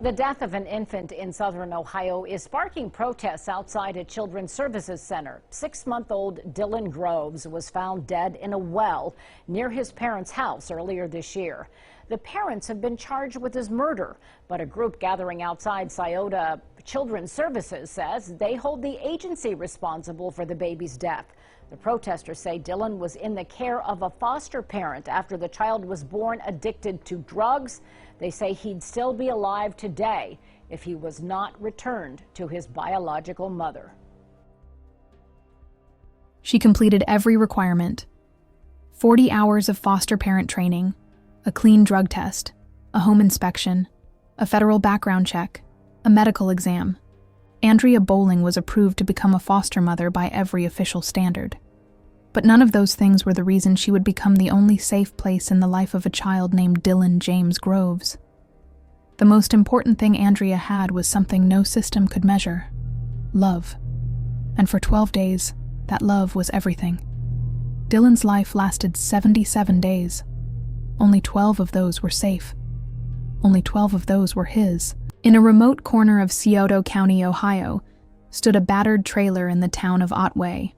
The death of an infant in southern Ohio is sparking protests outside a children's services center. 6-month-old Dylan Groves was found dead in a well near his parents' house earlier this year. The parents have been charged with his murder, but a group gathering outside Scioto Children's Services says they hold the agency responsible for the baby's death. The protesters say Dylan was in the care of a foster parent after the child was born addicted to drugs. They say he'd still be alive today if he was not returned to his biological mother. She completed every requirement: 40 hours of foster parent training, a clean drug test, a home inspection, a federal background check, a medical exam. Andrea Bowling was approved to become a foster mother by every official standard. But none of those things were the reason she would become the only safe place in the life of a child named Dylan James Groves. The most important thing Andrea had was something no system could measure: love. And for 12 days, that love was everything. Dylan's life lasted 77 days. Only 12 of those were safe. Only 12 of those were his. In a remote corner of Scioto County, Ohio, stood a battered trailer in the town of Otway.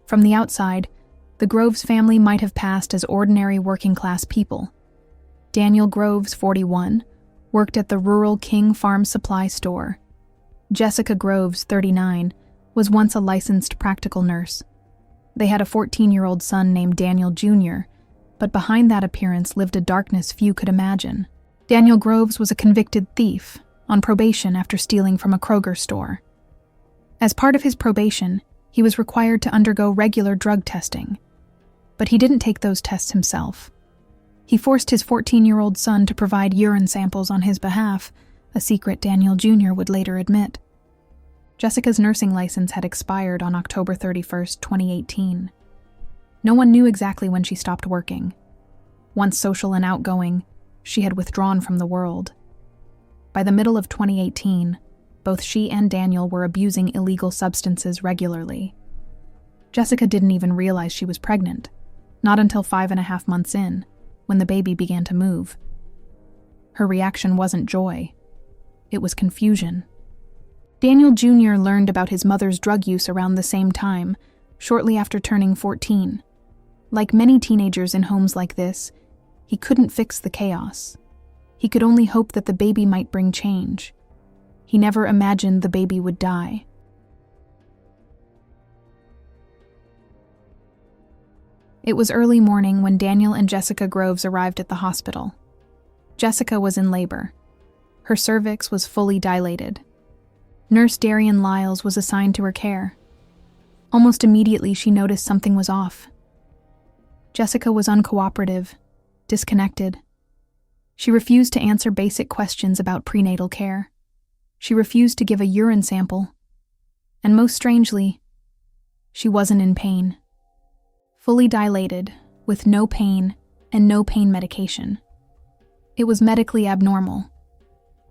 From the outside, the Groves family might have passed as ordinary working-class people. Daniel Groves, 41, worked at the rural King Farm Supply Store. Jessica Groves, 39, was once a licensed practical nurse. They had a 14-year-old son named Daniel Jr., but behind that appearance lived a darkness few could imagine. Daniel Groves was a convicted thief, on probation after stealing from a Kroger store. As part of his probation, he was required to undergo regular drug testing. But he didn't take those tests himself. He forced his 14-year-old son to provide urine samples on his behalf, a secret Daniel Jr. would later admit. Jessica's nursing license had expired on October 31, 2018. No one knew exactly when she stopped working. Once social and outgoing, she had withdrawn from the world. By the middle of 2018, both she and Daniel were abusing illegal substances regularly. Jessica didn't even realize she was pregnant, not until 5.5 months in, when the baby began to move. Her reaction wasn't joy. It was confusion. Daniel Jr. learned about his mother's drug use around the same time, shortly after turning 14. Like many teenagers in homes like this, he couldn't fix the chaos. He could only hope that the baby might bring change. He never imagined the baby would die. It was early morning when Daniel and Jessica Groves arrived at the hospital. Jessica was in labor. Her cervix was fully dilated. Nurse Darian Lyles was assigned to her care. Almost immediately, she noticed something was off. Jessica was uncooperative, disconnected. She refused to answer basic questions about prenatal care. She refused to give a urine sample. And most strangely, she wasn't in pain. Fully dilated, with no pain and no pain medication. It was medically abnormal.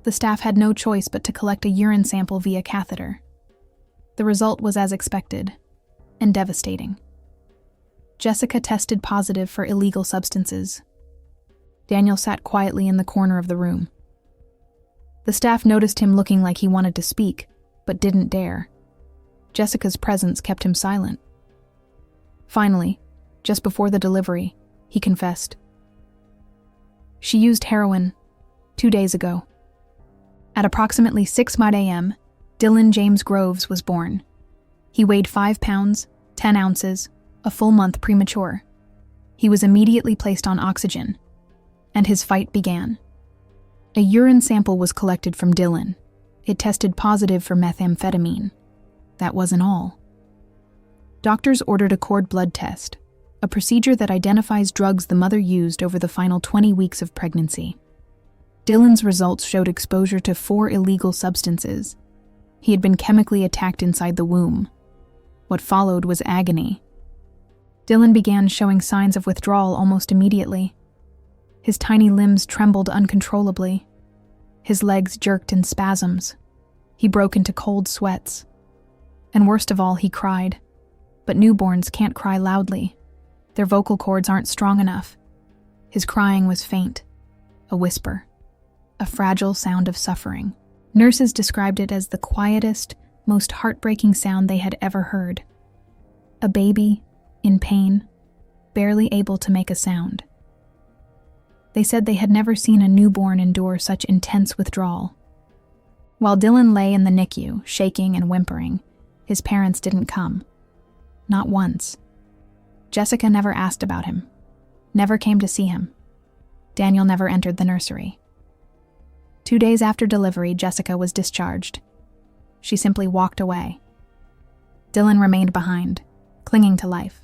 The staff had no choice but to collect a urine sample via catheter. The result was as expected, and devastating. Jessica tested positive for illegal substances. Daniel sat quietly in the corner of the room. The staff noticed him looking like he wanted to speak, but didn't dare. Jessica's presence kept him silent. Finally, just before the delivery, he confessed. She used heroin 2 days ago. At approximately 6 a.m., Dylan James Groves was born. He weighed 5 pounds, 10 ounces, a full month premature. He was immediately placed on oxygen, and his fight began. A urine sample was collected from Dylan. It tested positive for methamphetamine. That wasn't all. Doctors ordered a cord blood test, a procedure that identifies drugs the mother used over the final 20 weeks of pregnancy. Dylan's results showed exposure to 4 illegal substances. He had been chemically attacked inside the womb. What followed was agony. Dylan began showing signs of withdrawal almost immediately. His tiny limbs trembled uncontrollably. His legs jerked in spasms. He broke into cold sweats. And worst of all, he cried. But newborns can't cry loudly. Their vocal cords aren't strong enough. His crying was faint, a whisper. a fragile sound of suffering. Nurses described it as the quietest, most heartbreaking sound they had ever heard. A baby, in pain, barely able to make a sound. They said they had never seen a newborn endure such intense withdrawal. While Dylan lay in the NICU, shaking and whimpering, his parents didn't come. Not once. Jessica never asked about him, never came to see him. Daniel never entered the nursery. 2 days after delivery, Jessica was discharged. She simply walked away. Dylan remained behind, clinging to life,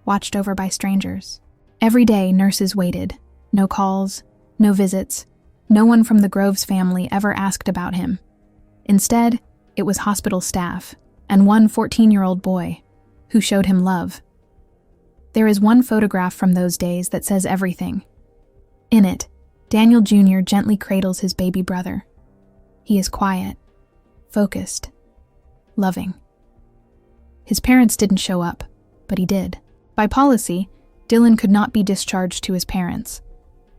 watched over by strangers. Every day, nurses waited. No calls, no visits. No one from the Groves family ever asked about him. Instead, it was hospital staff and one 14-year-old boy who showed him love. There is one photograph from those days that says everything. In it, Daniel Jr. gently cradles his baby brother. He is quiet, focused, loving. His parents didn't show up, but he did. By policy, Dylan could not be discharged to his parents,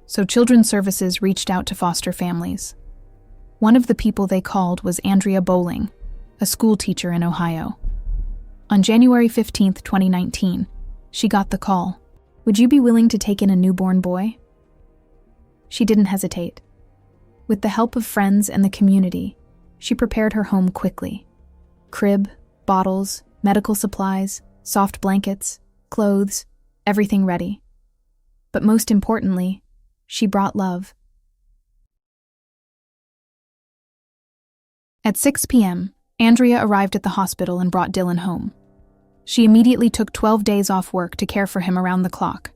so Children's Services reached out to foster families. One of the people they called was Andrea Bowling, a school teacher in Ohio. On January 15, 2019, she got the call. "Would you be willing to take in a newborn boy?" She didn't hesitate. With the help of friends and the community, she prepared her home quickly. Crib, bottles, medical supplies, soft blankets, clothes, everything ready. But most importantly, she brought love. At 6 p.m., Andrea arrived at the hospital and brought Dylan home. She immediately took 12 days off work to care for him around the clock.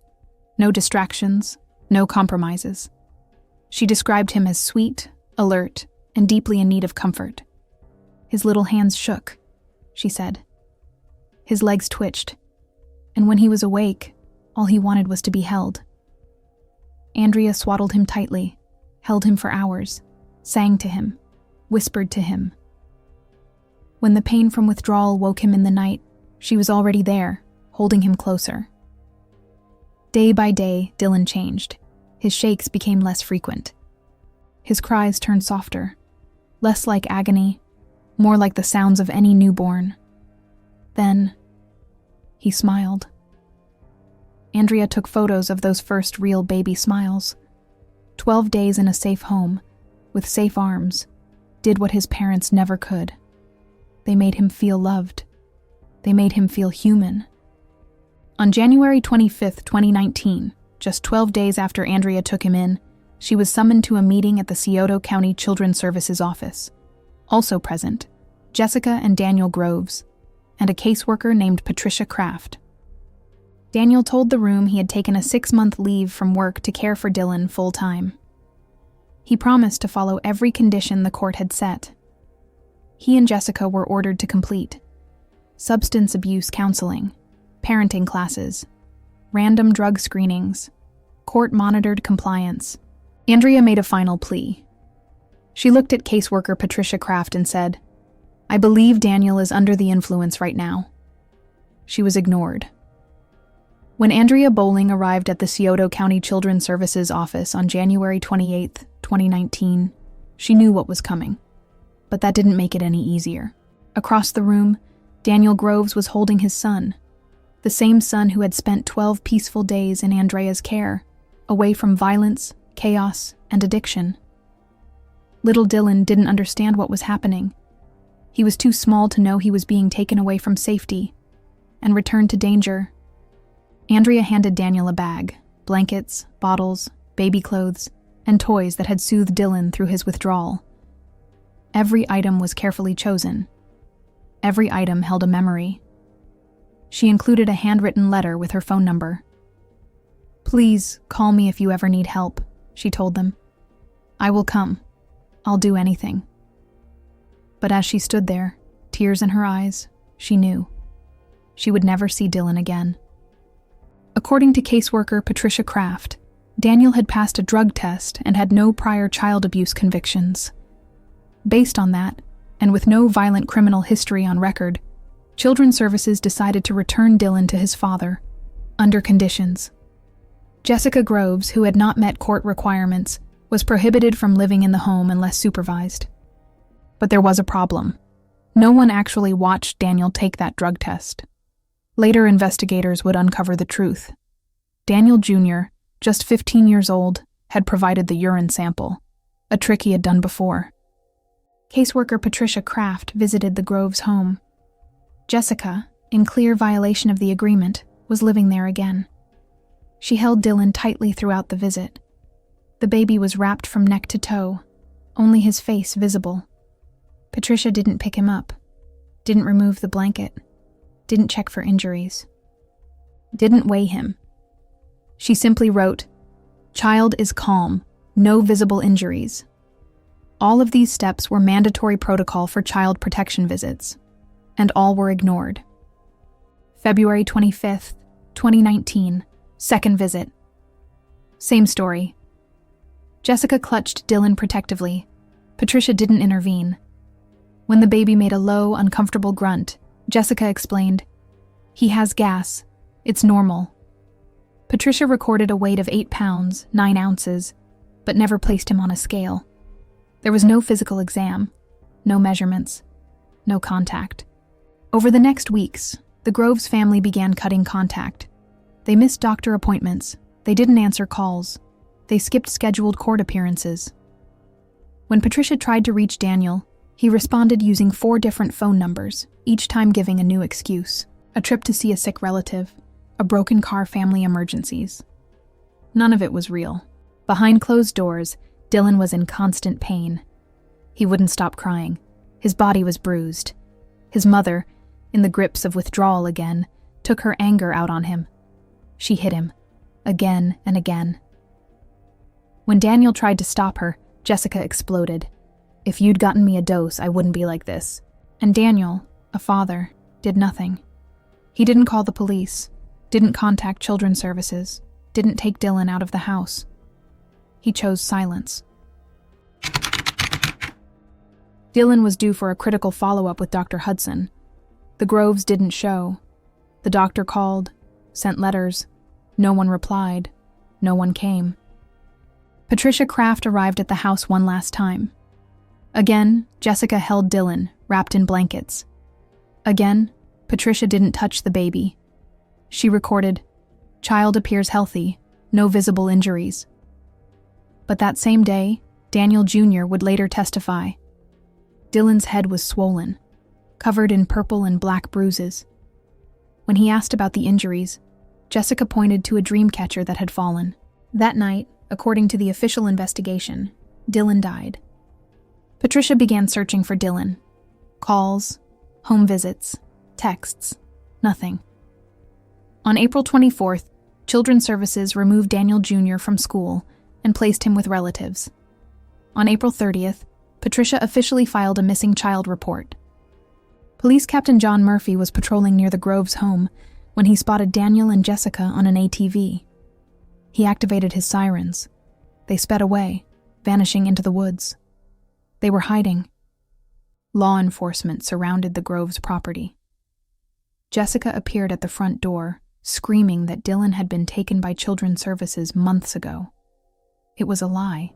No distractions, no compromises. She described him as sweet, alert, and deeply in need of comfort. His little hands shook, she said. His legs twitched, and when he was awake, all he wanted was to be held. Andrea swaddled him tightly, held him for hours, sang to him, whispered to him. When the pain from withdrawal woke him in the night, she was already there, holding him closer. Day by day, Dylan changed. His shakes became less frequent. His cries turned softer, less like agony, more like the sounds of any newborn. Then, he smiled. Andrea took photos of those first real baby smiles. 12 days in a safe home, with safe arms, did what his parents never could. They made him feel loved. They made him feel human. On January 25, 2019, just 12 days after Andrea took him in, she was summoned to a meeting at the Scioto County Children's Services office. Also present, Jessica and Daniel Groves, and a caseworker named Patricia Kraft. Daniel told the room he had taken a 6-month leave from work to care for Dylan full-time. He promised to follow every condition the court had set. He and Jessica were ordered to complete substance abuse counseling, parenting classes, random drug screenings, court-monitored compliance. Andrea made a final plea. She looked at caseworker Patricia Kraft and said, "I believe Daniel is under the influence right now." She was ignored. When Andrea Bowling arrived at the Scioto County Children's Services office on January 28, 2019, she knew what was coming. But that didn't make it any easier. Across the room, Daniel Groves was holding his son, the same son who had spent 12 peaceful days in Andrea's care, away from violence, chaos, and addiction. Little Dylan didn't understand what was happening. He was too small to know he was being taken away from safety and returned to danger. Andrea handed Daniel a bag, blankets, bottles, baby clothes, and toys that had soothed Dylan through his withdrawal. Every item was carefully chosen. Every item held a memory. She included a handwritten letter with her phone number. "Please call me if you ever need help," she told them. "I will come. I'll do anything." But as she stood there, tears in her eyes, she knew she would never see Dylan again. According to caseworker Patricia Kraft, Daniel had passed a drug test and had no prior child abuse convictions. Based on that, and with no violent criminal history on record, Children's Services decided to return Dylan to his father, under conditions. Jessica Groves, who had not met court requirements, was prohibited from living in the home unless supervised. But there was a problem. No one actually watched Daniel take that drug test. Later investigators would uncover the truth. Daniel Jr., just 15 years old, had provided the urine sample, a trick he had done before. Caseworker Patricia Kraft visited the Groves home. Jessica, in clear violation of the agreement, was living there again. She held Dylan tightly throughout the visit. The baby was wrapped from neck to toe, only his face visible. Patricia didn't pick him up, didn't remove the blanket, didn't check for injuries, didn't weigh him. She simply wrote, "Child is calm, no visible injuries." All of these steps were mandatory protocol for child protection visits, and all were ignored. February 25th, 2019, second visit. Same story. Jessica clutched Dylan protectively. Patricia didn't intervene. When the baby made a low, uncomfortable grunt, Jessica explained, "He has gas. It's normal." Patricia recorded a weight of 8 pounds, 9 ounces, but never placed him on a scale. There was no physical exam, no measurements, no contact. Over the next weeks, the Groves family began cutting contact. They missed doctor appointments. They didn't answer calls. They skipped scheduled court appearances. When Patricia tried to reach Daniel, he responded using 4 different phone numbers, each time giving a new excuse. A trip to see a sick relative, a broken car, family emergencies. None of it was real. Behind closed doors, Dylan was in constant pain. He wouldn't stop crying. His body was bruised. His mother, in the grips of withdrawal again, took her anger out on him. She hit him, again and again. When Daniel tried to stop her, Jessica exploded. "If you'd gotten me a dose, I wouldn't be like this." And Daniel, a father, did nothing. He didn't call the police, didn't contact children's services, didn't take Dylan out of the house. He chose silence. Dylan was due for a critical follow-up with Dr. Hudson. The Groves didn't show. The doctor called, sent letters. No one replied. No one came. Patricia Kraft arrived at the house one last time. Again, Jessica held Dylan, wrapped in blankets. Again, Patricia didn't touch the baby. She recorded, "Child appears healthy, no visible injuries." But that same day, Daniel Jr. would later testify. Dylan's head was swollen, covered in purple and black bruises. When he asked about the injuries, Jessica pointed to a dream catcher that had fallen. That night, according to the official investigation, Dylan died. Patricia began searching for Dylan. Calls, home visits, texts, nothing. On April 24th, Children's Services removed Daniel Jr. from school and placed him with relatives. On April 30th, Patricia officially filed a missing child report. Police Captain John Murphy was patrolling near the Groves home when he spotted Daniel and Jessica on an ATV. He activated his sirens. They sped away, vanishing into the woods. They were hiding. Law enforcement surrounded the Groves property. Jessica appeared at the front door, screaming that Dylan had been taken by Children's Services months ago. It was a lie.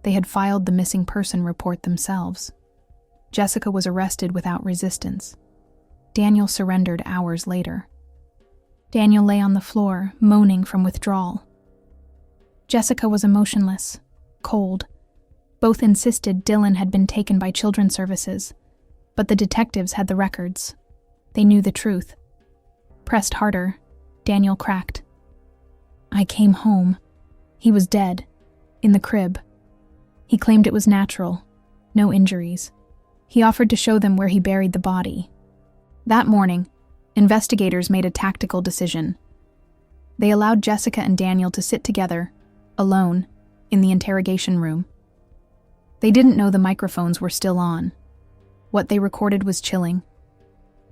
They had filed the missing person report themselves. Jessica was arrested without resistance. Daniel surrendered hours later. Daniel lay on the floor, moaning from withdrawal. Jessica was emotionless, cold. Both insisted Dylan had been taken by Children's Services, but the detectives had the records. They knew the truth. Pressed harder, Daniel cracked. "I came home. He was dead, in the crib. He claimed it was natural, no injuries. He offered to show them where he buried the body." That morning, investigators made a tactical decision. They allowed Jessica and Daniel to sit together, alone, in the interrogation room. They didn't know the microphones were still on. What they recorded was chilling.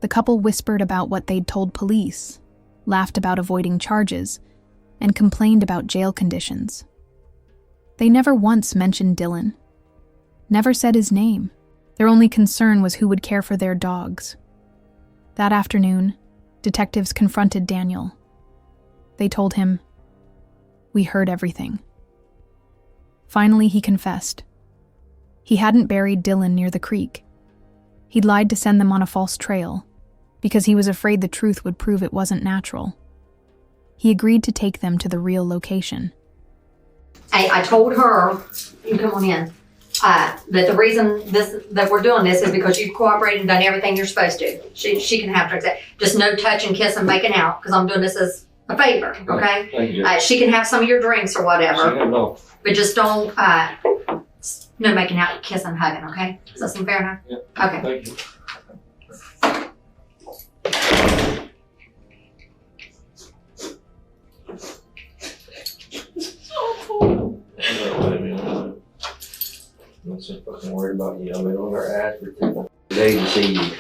The couple whispered about what they'd told police, laughed about avoiding charges, and complained about jail conditions. They never once mentioned Dylan. Never said his name. Their only concern was who would care for their dogs. That afternoon, detectives confronted Daniel. They told him, "We heard everything." Finally, he confessed. He hadn't buried Dylan near the creek. He'd lied to send them on a false trail because he was afraid the truth would prove it wasn't natural. He agreed to take them to the real location. I told her, you come on in, that the reason that we're doing this is because you've cooperated and done everything you're supposed to. She can have drinks. Just no touching, kissing, making out, because I'm doing this as a favor, okay? Thank you. She can have some of your drinks or whatever, No. but just don't, no making out, kissing, hugging, okay? Does that seem fair enough? Yeah. Okay. Thank you. I'm so fucking worried about you. I've been on her ass for 2 days to see you.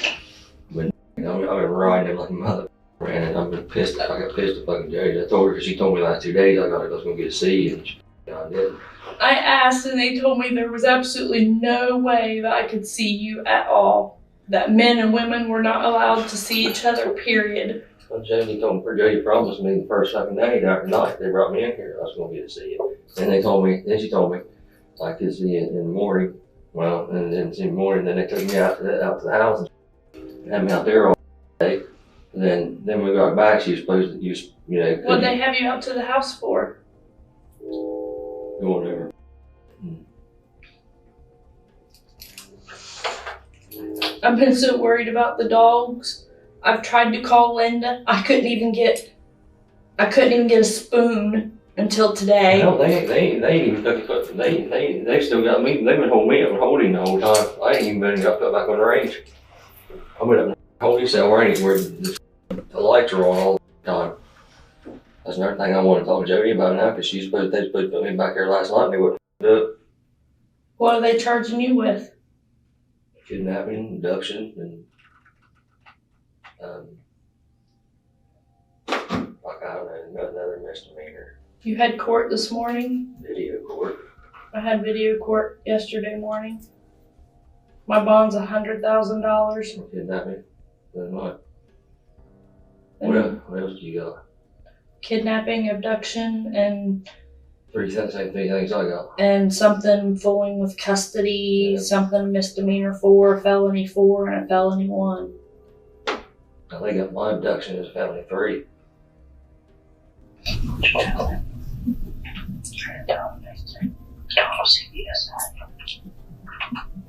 But I've been riding him like a mother. And I've been pissed. I got pissed at fucking Jody. I told her because she told me last 2 days I was going to get to see you. And I didn't. I asked and they told me there was absolutely no way that I could see you at all. That men and women were not allowed to see each other, period. Well, Jody promised me the first fucking day that night they brought me in here, I was going to get to see you. And she told me I could see you in the morning. Well, and then in the morning, then they took me out to the house and had me out there all day. And then we got back, she was supposed to use, What'd they have you out to the house for? Whatever. I've been so worried about the dogs. I've tried to call Linda. I couldn't even get a spoon until today. No, they ain't even fucking, they still got me, they've been holding me up and holding the whole time. I ain't even been got put back on the range. I've been up in the holding cell range where the lights are on all the time. That's another thing I want to talk to Jody about now, because they supposed to put me back here last night and they wouldn't do it. What are they charging you with? Kidnapping, abduction, and like I don't know, another misdemeanor. You had court this morning? Video court. I had video court yesterday morning. My bond's $100,000. Kidnapping. Then what? And What else do you got? kidnapping, abduction, and Same 3 things I got. and something fooling with custody, Yeah. something misdemeanor 4, felony 4, and a felony 1. I think that my abduction is felony 3.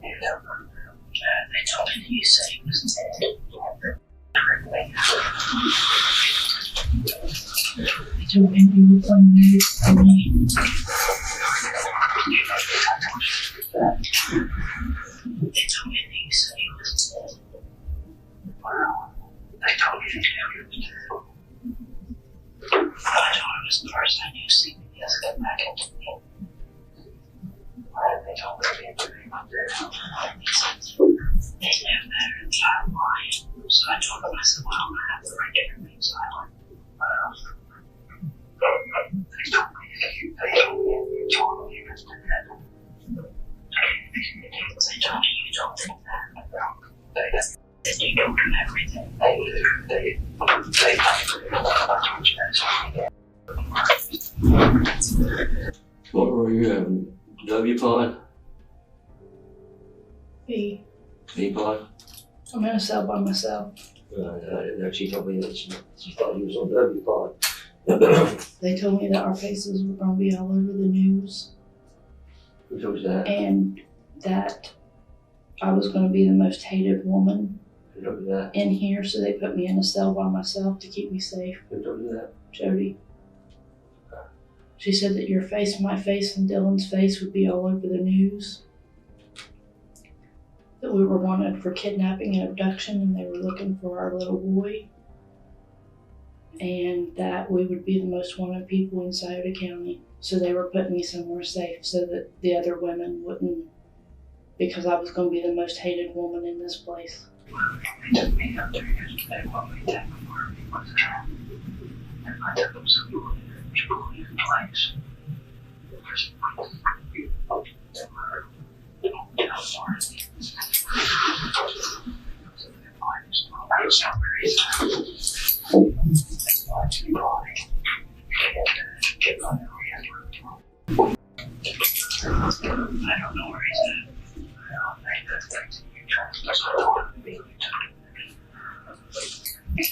They told me that you said he was dead. They told me you were playing music for me. They told me that you said he was dead. Wow. They told me that he was dead. I told him as the person I knew see me, yes, get back into me. They told me that he was dead. They knew better than I lied. So I told them, I said, well, I'm going to have the right to remain silent. They told me you told me he was dead. They told me you don't think that. They you told them everything. They What were you having? W pod? B. B pod? I'm in a cell by myself. I didn't know. She told me that she thought he was on W pod. They told me that our faces were going to be all over the news Who told you that? and that I was going to be the most hated woman Who told you that? in here, so they put me in a cell by myself to keep me safe. Who told you that? Jody. She said that your face, my face, and Dylan's face would be all over the news. That we were wanted for kidnapping and abduction, and they were looking for our little boy. And that we would be the most wanted people in Scioto County. So they were putting me somewhere safe so that the other women wouldn't, because I was going to be the most hated woman in this place. They took me out there yesterday while we did before he was trapped. And I took him somewhere to pull his place. There's a place that were down far. I was not very sad. I to be brought in. Get on the I don't know where he's at. I don't think that's things you trying to talk to me. They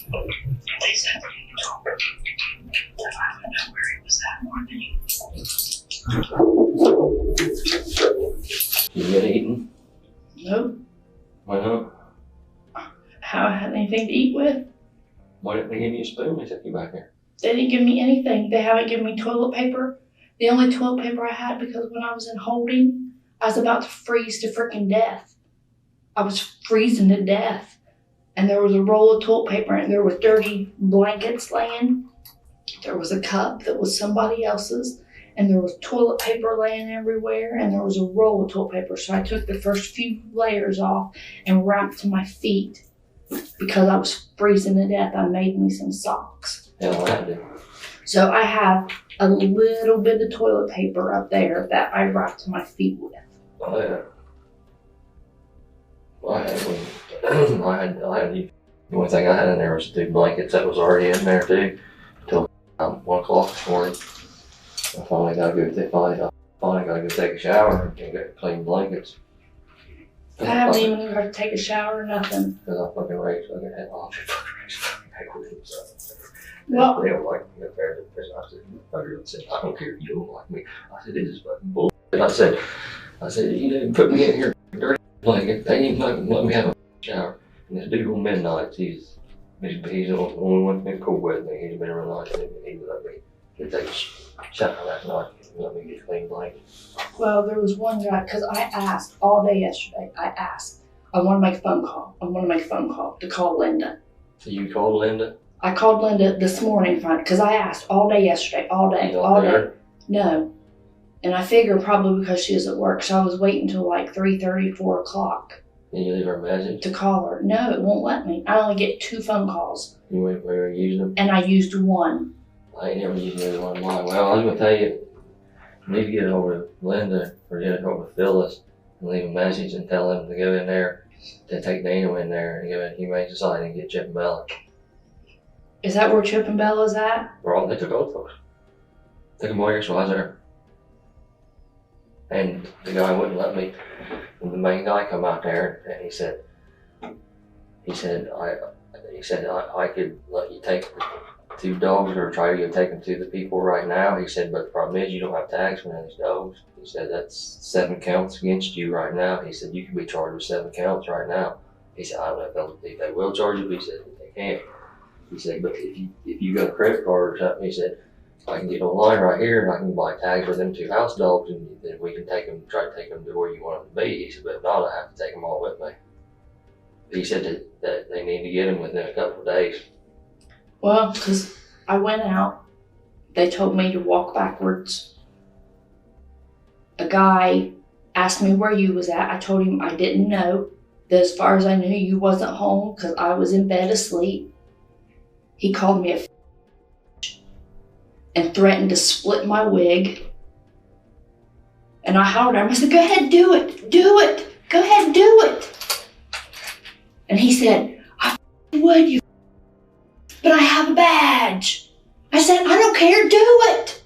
said that you told me that I would know where he was at more than you. You get eaten? Nope. Why not? Haven't had anything to eat with. Why didn't they give you a spoon? They took you back here. They didn't give me anything. They haven't given me toilet paper. The only toilet paper I had, because when I was in holding, I was about to freeze to freaking death. I was freezing to death. And there was a roll of toilet paper and there were dirty blankets laying. There was a cup that was somebody else's. And there was toilet paper laying everywhere. And there was a roll of toilet paper. So I took the first few layers off and wrapped to my feet. Because I was freezing to death, I made me some socks. Yeah, well, I do. So I have a little bit of toilet paper up there that I wrapped to my feet with. Oh, yeah. Well, I had the only thing I had in there was 2 blankets that was already in there too, until 1 o'clock this morning. I finally got to go take a shower and get clean blankets. I haven't even got to take a shower or nothing. Because I fucking raged, I had all the fucking rage. Well, they don't like me up there. I said, I don't care if you don't like me. I said, this is fucking bullshit. I said, you didn't put me in here dirty blanket. They ain't even let me have a shower. And this dude on midnight, he's the only one been cool with me. He's been real nice. He let me take a shower last night and let me get a clean blanket. well, there was one guy, because I asked all day yesterday. I want to make a phone call. I want to make a phone call to call Linda. So you called Linda? I called Linda this morning because I asked all day yesterday, all day. No. And I figured probably because she was at work, so I was waiting until like 3:30, 4 o'clock. Can you leave her a message? To call her. No, it won't let me. I only get 2 phone calls. You went where you used them? And I used 1. I ain't never used the other one. Well, I was going to tell you, you need to get over to Linda or get over to Phyllis and leave a message and tell them to go in there, to take Daniel in there and go in Humane Society and get Chip and Bella. Is that where Chip and Bella's at? They took both of us. Took them all here, so I was there. And the guy wouldn't let me. And the main guy come out there and he said I could let you take the 2 dogs or try to go take them to the people right now. He said, but the problem is you don't have tags for those dogs. He said, that's 7 counts against you right now. He said, you can be charged with 7 counts right now. He said, I don't know if they will charge you, but he said, they can't. He said, but if you got a credit card or something, he said, I can get online right here and I can buy tags for them 2 house dogs and then we can try to take them to where you want them to be. He said, but if not, I have to take them all with me. He said that they need to get them within a couple of days. Well, because I went out. They told me to walk backwards. A guy asked me where you was at. I told him I didn't know. That as far as I knew, you wasn't home because I was in bed asleep. He called me a and threatened to split my wig. And I hollered at him. I said, go ahead, do it. Do it. Go ahead, do it. And he said, I would, you, but I have a badge. I said, I don't care, do it.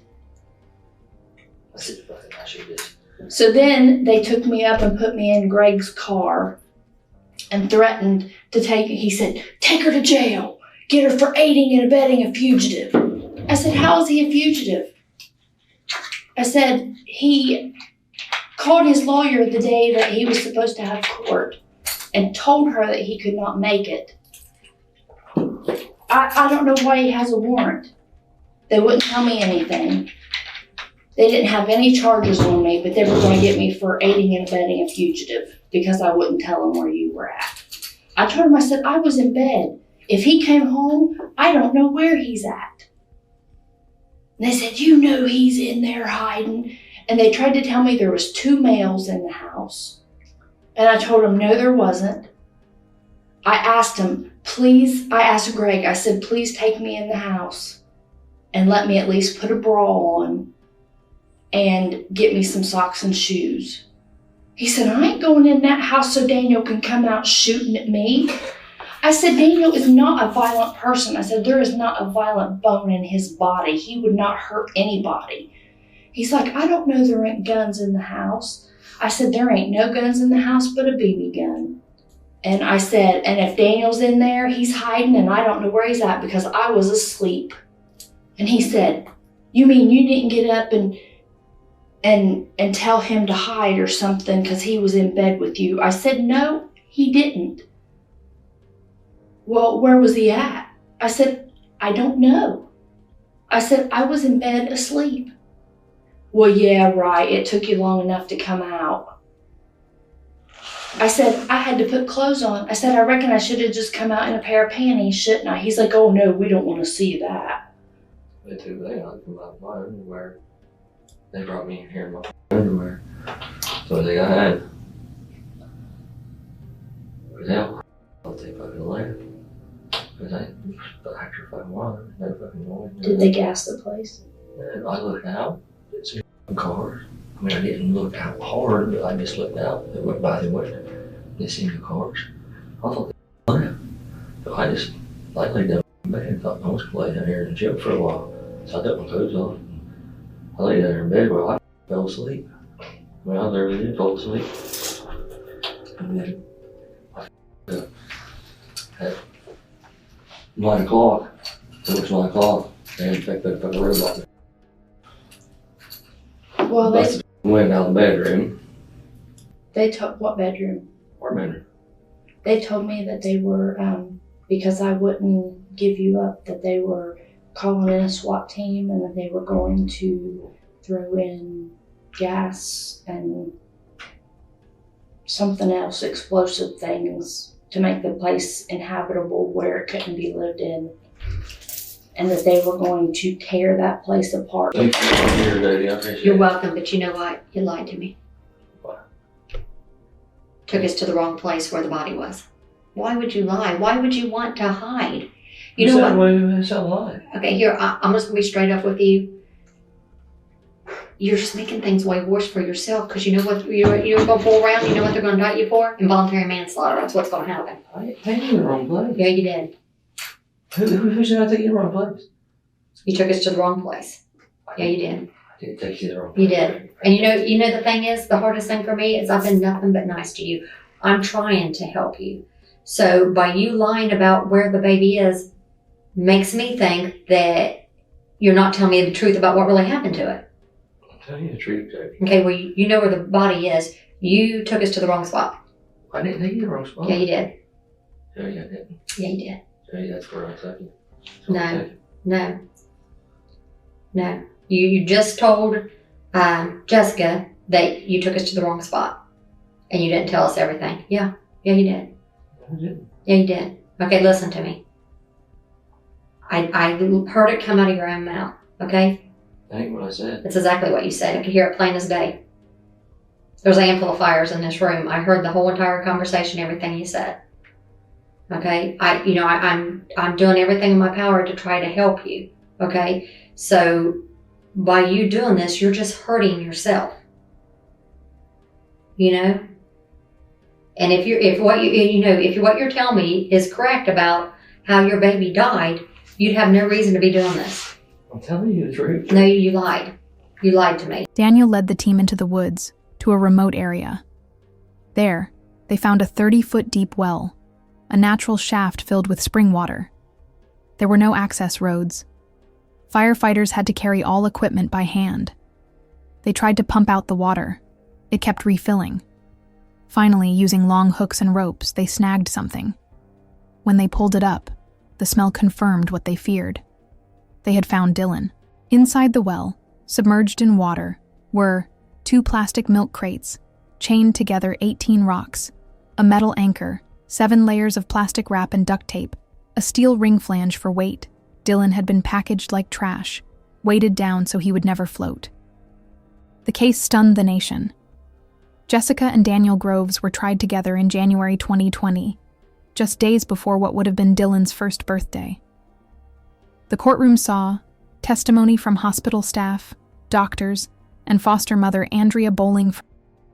I said, I should just. So then they took me up and put me in Greg's car and threatened to he said, take her to jail. Get her for aiding and abetting a fugitive. I said, how is he a fugitive? I said, he called his lawyer the day that he was supposed to have court and told her that he could not make it. I don't know why he has a warrant. They wouldn't tell me anything. They didn't have any charges on me, but they were going to get me for aiding and abetting a fugitive because I wouldn't tell them where you were at. I told him, I said, I was in bed. If he came home, I don't know where he's at. And they said, you know he's in there hiding. And they tried to tell me there was 2 males in the house. And I told them, no, there wasn't. I asked him, please, I asked Greg, I said, please take me in the house and let me at least put a bra on and get me some socks and shoes. He said, I ain't going in that house so Daniel can come out shooting at me. I said, Daniel is not a violent person. I said, there is not a violent bone in his body. He would not hurt anybody. He's like, I don't know, there ain't guns in the house. I said, there ain't no guns in the house but a BB gun. And I said, and if Daniel's in there, he's hiding and I don't know where he's at because I was asleep. And he said, you mean you didn't get up and tell him to hide or something because he was in bed with you? I said, no, he didn't. Well, where was he at? I said, I don't know. I said, I was in bed asleep. Well, yeah, right. It took you long enough to come out. I said, I had to put clothes on. I said, I reckon I should have just come out in a pair of panties, shouldn't I? He's like, oh no, we don't want to see that. They took they out my underwear. They brought me in here in my underwear. So they got had. But hell, I thought they fucking left. Because after fucking while, they fucking going. Did they gas the place? And I looked out, didn't see cars. I mean, I didn't look out hard, but I just looked out. They went by the window. They seen the cars. I thought they left. So I laid down in bed and thought I was going to lay down here in the gym for a while. So I took my clothes off. I lay down there in bed where I fell asleep. I mean, I literally did fall asleep. And then I at 9 o'clock, it was 9 o'clock, and they picked up a robot. Well, Busted went out of the bedroom. they told, what bedroom? Our bedroom. They told me that they were, because I wouldn't give you up, that they were calling in a SWAT team and that they were going to throw in gas and something else, explosive things, to make the place inhabitable where it couldn't be lived in. And that they were going to tear that place apart. Thank you for being here today. I appreciate You're it. welcome, but you know what? You lied to me. What? Took us to the wrong place where the body was. Why would you lie? Why would you want to hide? You know what? It's a lie. Okay, here, I'm just gonna be straight up with you. You're just making things way worse for yourself because you know what you're gonna pull around, you know what they're gonna indict you for? Involuntary manslaughter. That's what's gonna happen. I didn't take you in the wrong place. Yeah, you did. Who said I take you in the wrong place? You took us to the wrong place. Yeah, you did. I didn't take you to the wrong place. You did. And you know the thing is, the hardest thing for me is I've been nothing but nice to you. I'm trying to help you. So by you lying about where the baby is makes me think that you're not telling me the truth about what really happened to it. I'm telling you the truth, Jake. Okay, well, you know where the body is. You took us to the wrong spot. I didn't take you to the wrong spot. Yeah, you did. Yeah, I didn't. Yeah, you did. Yeah, that's where I took you. No. No. You just told Jessica that you took us to the wrong spot. And you didn't tell us everything. Yeah. Yeah, you did. I didn't. Yeah, you did. Okay, listen to me. I heard it come out of your own mouth. Okay? That ain't what I said. That's exactly what you said. I could hear it plain as day. There's amplifiers in this room. I heard the whole entire conversation, everything you said. Okay? I'm doing everything in my power to try to help you. Okay? So by you doing this, you're just hurting yourself. You know? And if what you're telling me is correct about how your baby died, you'd have no reason to be doing this. I'm telling you the truth. No, you lied. You lied to me. Daniel led the team into the woods, to a remote area. There, they found a 30-foot deep well, a natural shaft filled with spring water. There were no access roads. Firefighters had to carry all equipment by hand. They tried to pump out the water. It kept refilling. Finally, using long hooks and ropes, they snagged something. When they pulled it up, the smell confirmed what they feared. They had found Dylan. Inside the well, submerged in water, were 2 plastic milk crates, chained together 18 rocks, a metal anchor, 7 layers of plastic wrap and duct tape, a steel ring flange for weight. Dylan had been packaged like trash, weighted down so he would never float. The case stunned the nation. Jessica and Daniel Groves were tried together in January 2020, just days before what would have been Dylan's first birthday. The courtroom saw testimony from hospital staff, doctors, and foster mother Andrea Bowling,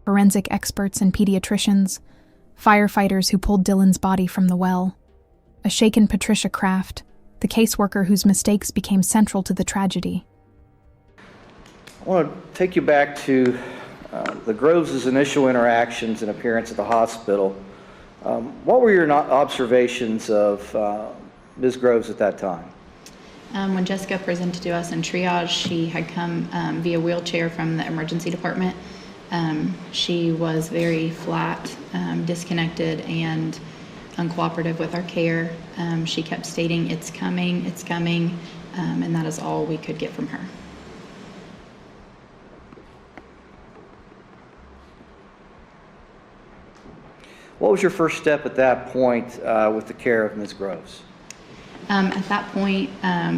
forensic experts and pediatricians, firefighters who pulled Dylan's body from the well, a shaken Patricia Kraft, the caseworker whose mistakes became central to the tragedy. I want to take you back to the Groves' initial interactions and appearance at the hospital. What were your observations of Ms. Groves at that time? When Jessica presented to us in triage, she had come via wheelchair from the emergency department. She was very flat, disconnected, and uncooperative with our care. She kept stating, it's coming, and that is all we could get from her. What was your first step at that point with the care of Ms. Groves? At that point,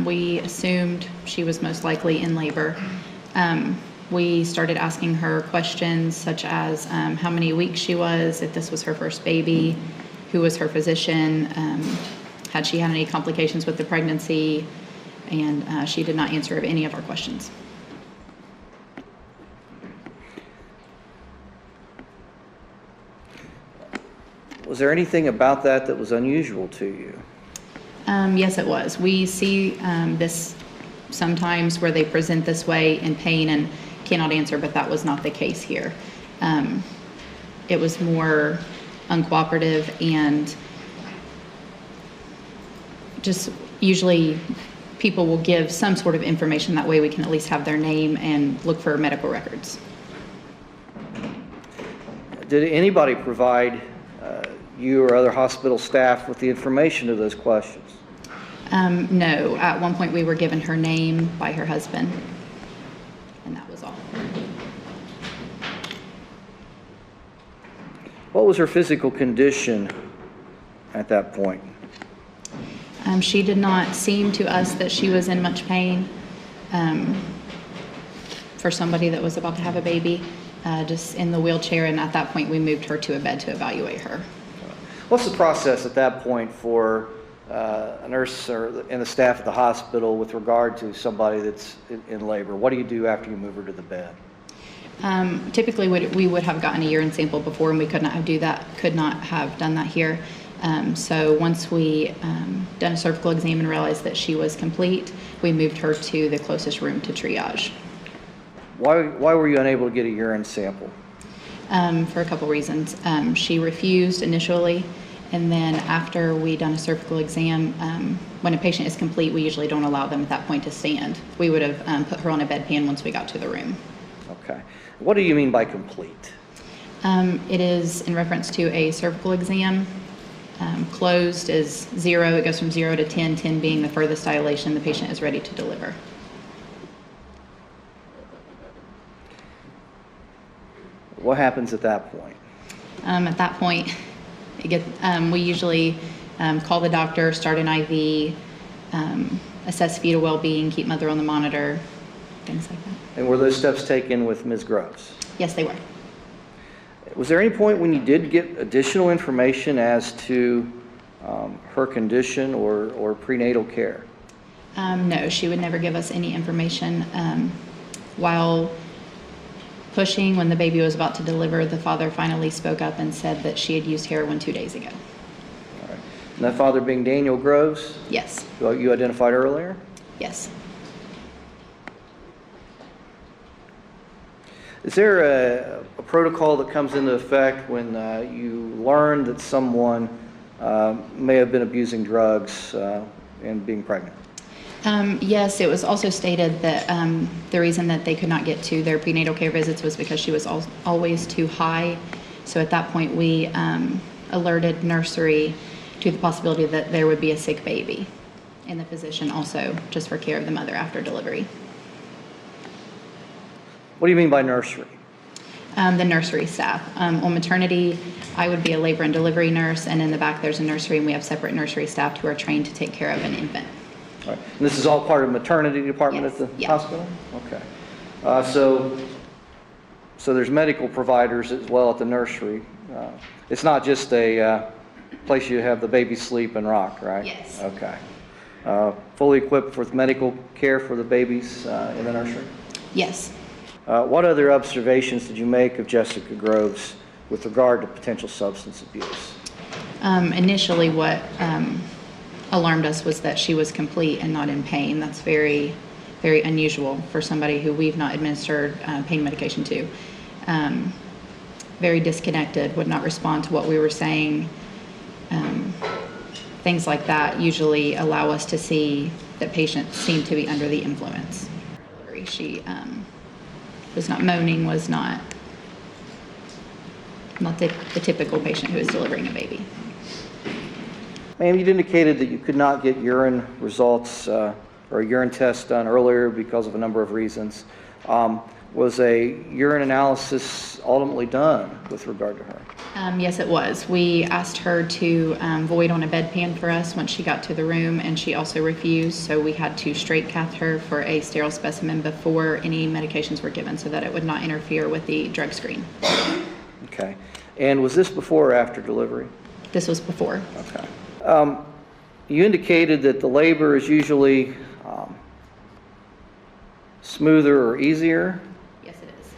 we assumed she was most likely in labor. We started asking her questions such as how many weeks she was, if this was her first baby, who was her physician, had she had any complications with the pregnancy, and she did not answer any of our questions. Was there anything about that was unusual to you? Yes, it was. We see this sometimes where they present this way in pain and cannot answer, but that was not the case here. It was more uncooperative and just usually people will give some sort of information. That way we can at least have their name and look for medical records. Did anybody provide you or other hospital staff with the information to those questions? No. At one point we were given her name by her husband, and that was all. What was her physical condition at that point? She did not seem to us that she was in much pain for somebody that was about to have a baby, just in the wheelchair, and at that point we moved her to a bed to evaluate her. What's the process at that point for a nurse and the staff at the hospital with regard to somebody that's in labor? What do you do after you move her to the bed? Typically we would have gotten a urine sample before, and we could not have done that here. So once we done a cervical exam and realized that she was complete, we moved her to the closest room to triage. Why were you unable to get a urine sample? For a couple reasons. She refused initially, and then after we done a cervical exam, when a patient is complete, we usually don't allow them at that point to stand. We would have put her on a bedpan once we got to the room. Okay. What do you mean by complete? It is in reference to a cervical exam. Closed is 0. It goes from 0 to 10, 10 being the furthest dilation. The patient is ready to deliver. What happens at that point? At that point, we usually call the doctor, start an IV, assess fetal well-being, keep mother on the monitor, things like that. And were those steps taken with Ms. Groves? Yes, they were. Was there any point when you did get additional information as to her condition or prenatal care? No, she would never give us any information. While pushing, when the baby was about to deliver, the father finally spoke up and said that she had used heroin 2 days ago. All right. And that father being Daniel Groves? Yes. Who you identified earlier? Yes. Is there a protocol that comes into effect when you learn that someone may have been abusing drugs and being pregnant? Yes, it was also stated that the reason that they could not get to their prenatal care visits was because she was always too high. So at that point, we alerted nursery to the possibility that there would be a sick baby, and the physician also, just for care of the mother after delivery. What do you mean by nursery? The nursery staff. On maternity, I would be a labor and delivery nurse, and in the back there's a nursery, and we have separate nursery staff who are trained to take care of an infant. All right. And this is all part of the maternity department Yes. at the Yeah. hospital? Okay. So there's medical providers as well at the nursery. It's not just a place you have the baby sleep and rock, right? Yes. Okay. Fully equipped with medical care for the babies in the nursery? Yes. What other observations did you make of Jessica Groves with regard to potential substance abuse? Initially, what alarmed us was that she was complete and not in pain. That's very very unusual for somebody who we've not administered pain medication to. Very disconnected, would not respond to what we were saying. Things like that usually allow us to see that patients seem to be under the influence. She was not moaning, was not the typical patient who is delivering a baby. Ma'am, you'd indicated that you could not get urine results or a urine test done earlier because of a number of reasons. Was a urine analysis ultimately done with regard to her? Yes, it was. We asked her to void on a bedpan for us once she got to the room, and she also refused, so we had to straight cath her for a sterile specimen before any medications were given so that it would not interfere with the drug screen. Okay. And was this before or after delivery? This was before. Okay. You indicated that the labor is usually smoother or easier. Yes, it is.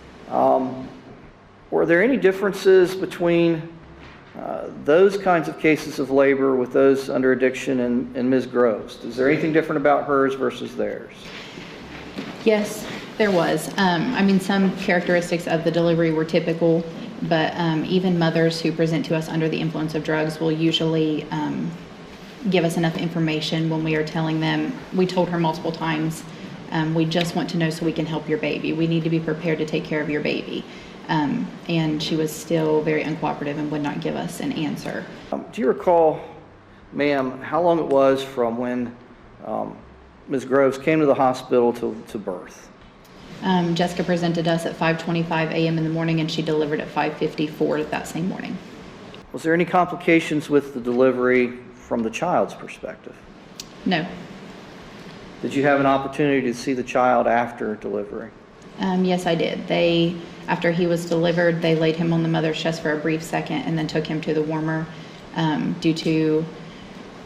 Were there any differences between those kinds of cases of labor with those under addiction and Ms. Groves? Is there anything different about hers versus theirs? Yes, there was. Some characteristics of the delivery were typical, but even mothers who present to us under the influence of drugs will usually give us enough information when we are telling them. We told her multiple times, we just want to know so we can help your baby. We need to be prepared to take care of your baby. And she was still very uncooperative and would not give us an answer. Do you recall, ma'am, how long it was from when Ms. Groves came to the hospital to birth? Jessica presented us at 5:25 a.m. in the morning, and she delivered at 5:54 that same morning. Was there any complications with the delivery from the child's perspective? No. Did you have an opportunity to see the child after delivery? Yes, I did. After he was delivered, they laid him on the mother's chest for a brief second and then took him to the warmer. Due to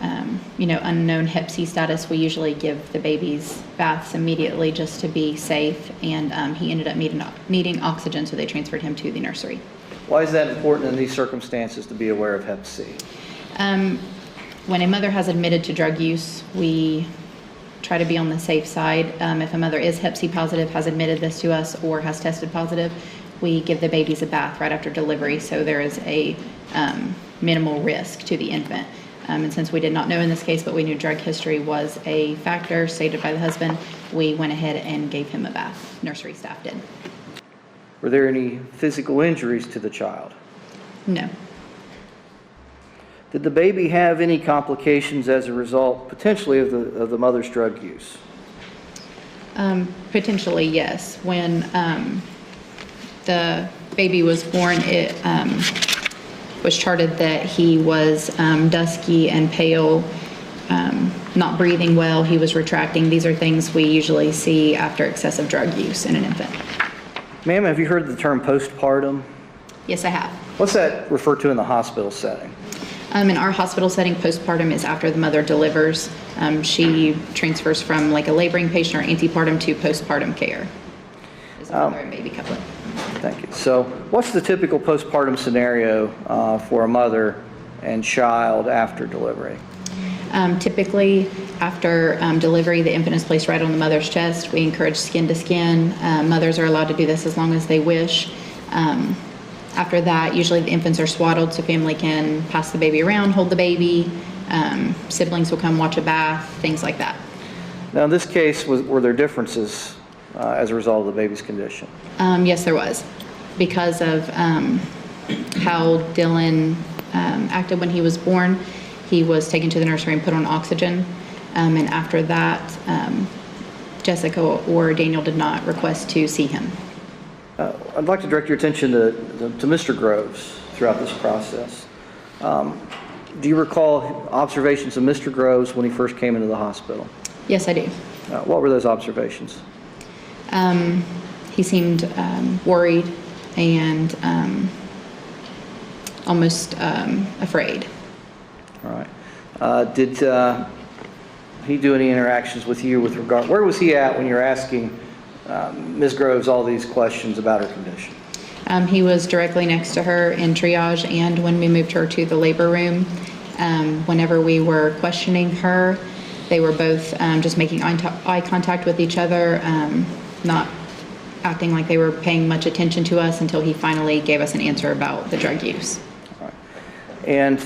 unknown Hep C status, we usually give the babies baths immediately just to be safe, and he ended up needing oxygen, so they transferred him to the nursery. Why is that important in these circumstances to be aware of Hep C? When a mother has admitted to drug use, we try to be on the safe side. If a mother is Hep C positive, has admitted this to us, or has tested positive, we give the babies a bath right after delivery, so there is a minimal risk to the infant. And since we did not know in this case, but we knew drug history was a factor stated by the husband, we went ahead and gave him a bath. Nursery staff did. Were there any physical injuries to the child? No. Did the baby have any complications as a result, potentially, of the mother's drug use? Potentially, yes. When the baby was born, it was charted that he was dusky and pale, not breathing well, he was retracting. These are things we usually see after excessive drug use in an infant. Ma'am, have you heard the term postpartum? Yes, I have. What's that referred to in the hospital setting? In our hospital setting, postpartum is after the mother delivers. She transfers from like a laboring patient or antepartum to postpartum care. Is a mother and baby couplet. Thank you. So what's the typical postpartum scenario for a mother and child after delivery? Typically, after delivery, the infant is placed right on the mother's chest. We encourage skin to skin. Mothers are allowed to do this as long as they wish. After that, usually the infants are swaddled so family can pass the baby around, hold the baby. Siblings will come watch a bath, things like that. Now, in this case, were there differences as a result of the baby's condition? Yes, there was. Because of how Dylan acted when he was born, he was taken to the nursery and put on oxygen. And after that, Jessica or Daniel did not request to see him. I'd like to direct your attention to Mr. Groves throughout this process. Do you recall observations of Mr. Groves when he first came into the hospital? Yes, I do. What were those observations? He seemed worried and almost afraid. All right. Did he do any interactions with you with regard? Where was he at when you're asking Ms. Groves all these questions about her condition? He was directly next to her in triage, and when we moved her to the labor room, whenever we were questioning her, They were both just making eye contact with each other, not acting like they were paying much attention to us until he finally gave us an answer about the drug use. All right. And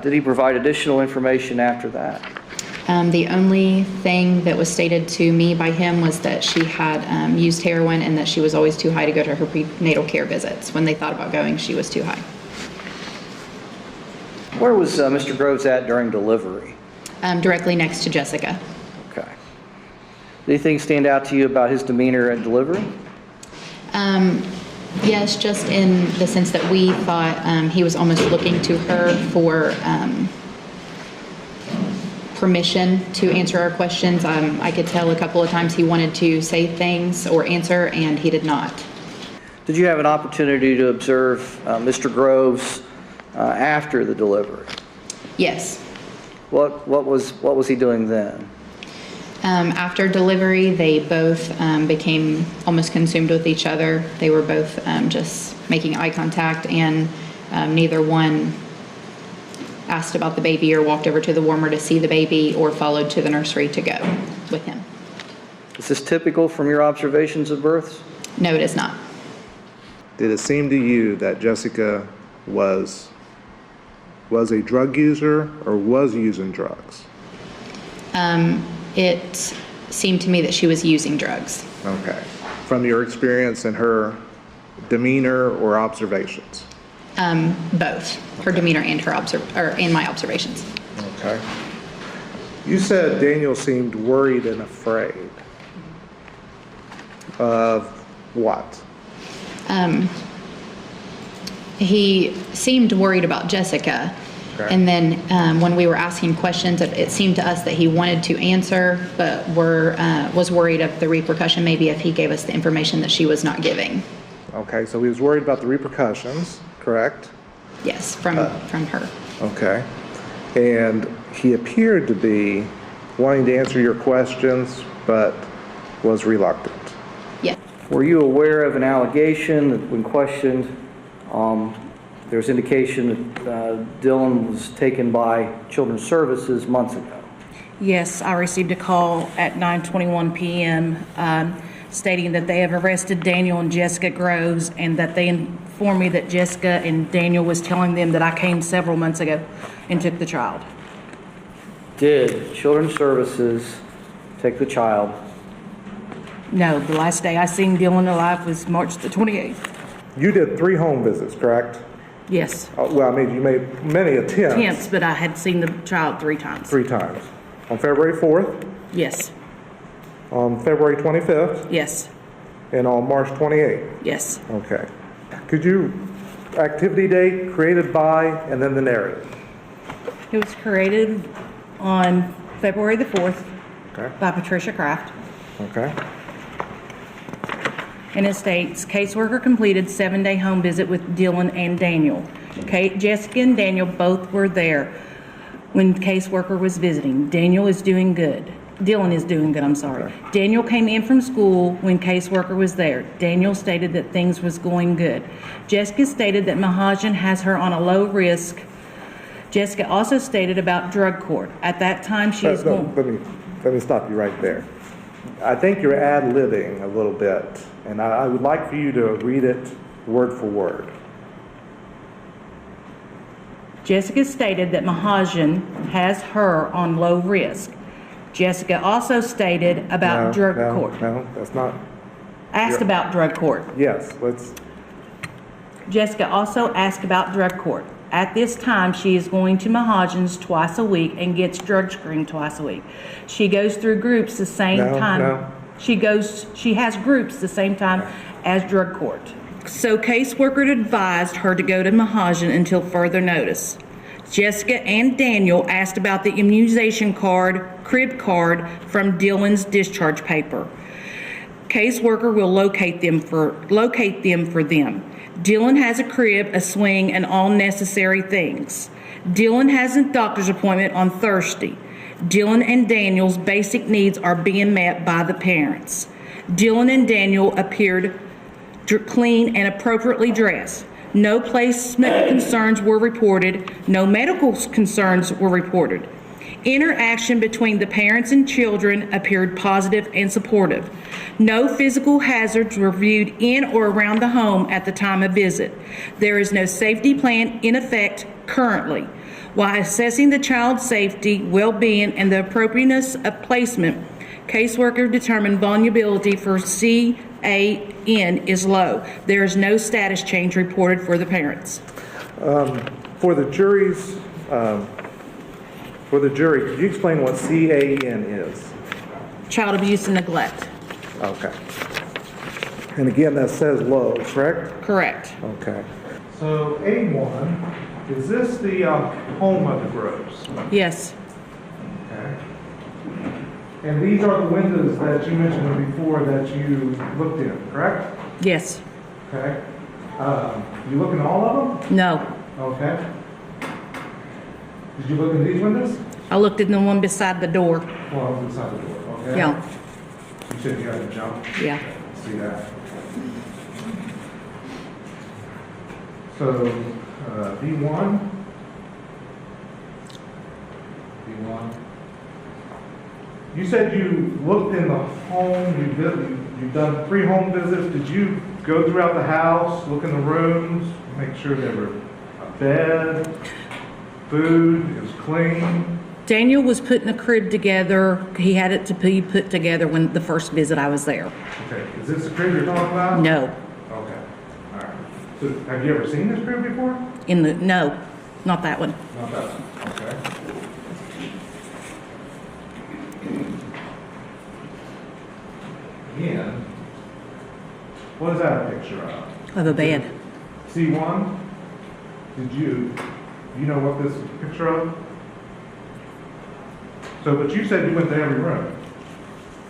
did he provide additional information after that? The only thing that was stated to me by him was that she had used heroin and that she was always too high to go to her prenatal care visits. When they thought about going, she was too high. Where was Mr. Groves at during delivery? Directly next to Jessica. Okay. Did anything stand out to you about his demeanor at delivery? Yes, just in the sense that we thought he was almost looking to her for permission to answer our questions. I could tell a couple of times he wanted to say things or answer, and he did not. Did you have an opportunity to observe Mr. Groves after the delivery? Yes. What was he doing then? After delivery, they both became almost consumed with each other. They were both just making eye contact, and neither one asked about the baby or walked over to the warmer to see the baby or followed to the nursery to go with him. Is this typical from your observations of births? No, it is not. Did it seem to you that Jessica was a drug user or was using drugs? It seemed to me that she was using drugs. Okay. From your experience and her demeanor or observations? Both her demeanor and and my observations. Okay. You said Daniel seemed worried and afraid of what? He seemed worried about Jessica. Okay. And then when we were asking questions, it seemed to us that he wanted to answer, but was worried of the repercussion maybe if he gave us the information that she was not giving. Okay, so he was worried about the repercussions, correct? Yes, from her. Okay. And he appeared to be wanting to answer your questions, but was reluctant. Yes. Were you aware of an allegation that when questioned, there's indication that Dylan was taken by Children's Services months ago? Yes, I received a call at 9:21 p.m. Stating that they have arrested Daniel and Jessica Groves, and that they informed me that Jessica and Daniel was telling them that I came several months ago and took the child. Did Children's Services take the child? No, the last day I seen Dylan alive was March the 28th. You did 3 home visits, correct? Yes, Well, I mean, you made many attempts. tense, but I had seen the child 3 times. 3 times. On February 4th, Yes, on February 25th, yes, and on March 28th. yes. Okay. Could you, activity date, created by, and then the narrative? It was created on February the 4th Okay. by Patricia Kraft. Okay. And it states, caseworker completed 7-day home visit with Dylan and Daniel. Jessica and Daniel both were there when caseworker was visiting. Dylan is doing good, I'm sorry. Okay. Daniel came in from school when caseworker was there. Daniel stated that things was going good. Jessica stated that Mahajan has her on a low risk. Jessica also stated about drug court. At that time, she is going. Let me stop you right there. I think you're ad-libbing a little bit, and I would like for you to read it word for word. Jessica stated that Mahajan has her on low risk. Jessica also stated about drug court. No, that's not. Asked about drug court. Yes, let's. Jessica also asked about drug court. At this time, she is going to Mahajan's twice a week and gets drug screened twice a week. She goes through groups the same time. No. She has groups the same time as drug court. So caseworker advised her to go to Mahajan until further notice. Jessica and Daniel asked about the immunization card, crib card from Dylan's discharge paper. Caseworker will locate them for them. Dylan has a crib, a swing, and all necessary things. Dylan has a doctor's appointment on Thursday. Dylan and Daniel's basic needs are being met by the parents. Dylan and Daniel appeared clean and appropriately dressed. No placement concerns were reported. No medical concerns were reported. Interaction between the parents and children appeared positive and supportive. No physical hazards were viewed in or around the home at the time of visit. There is no safety plan in effect currently. While assessing the child's safety, well-being, and the appropriateness of placement, caseworker determined vulnerability for CAN is low. There is no status change reported for the parents. For the jury, could you explain what CAN is? Child abuse and neglect. Okay. And again, that says low, correct? Correct. Okay. So A1, is this the home of the Groves? Yes. Okay. And these are the windows that you mentioned before that you looked in, correct? Yes. Okay. You look in all of them? No. Okay. Did you look in these windows? I looked in the one beside the door. Well, inside the door, okay? Yeah. You said you had to jump? Yeah. See that. So, B1. You said you looked in the home, you've done 3 home visits. Did you go throughout the house, look in the rooms, make sure there were a bed, food, it was clean? Daniel was putting a crib together. He had it to be put together when the first visit I was there. Okay, is this the crib you're talking about? No. Okay, all right. So have you ever seen this crib before? No, not that one. Not that one, okay. Again, what is that a picture of? Of a bed. C1, did you know what this is a picture of? So, but you said you went to every room.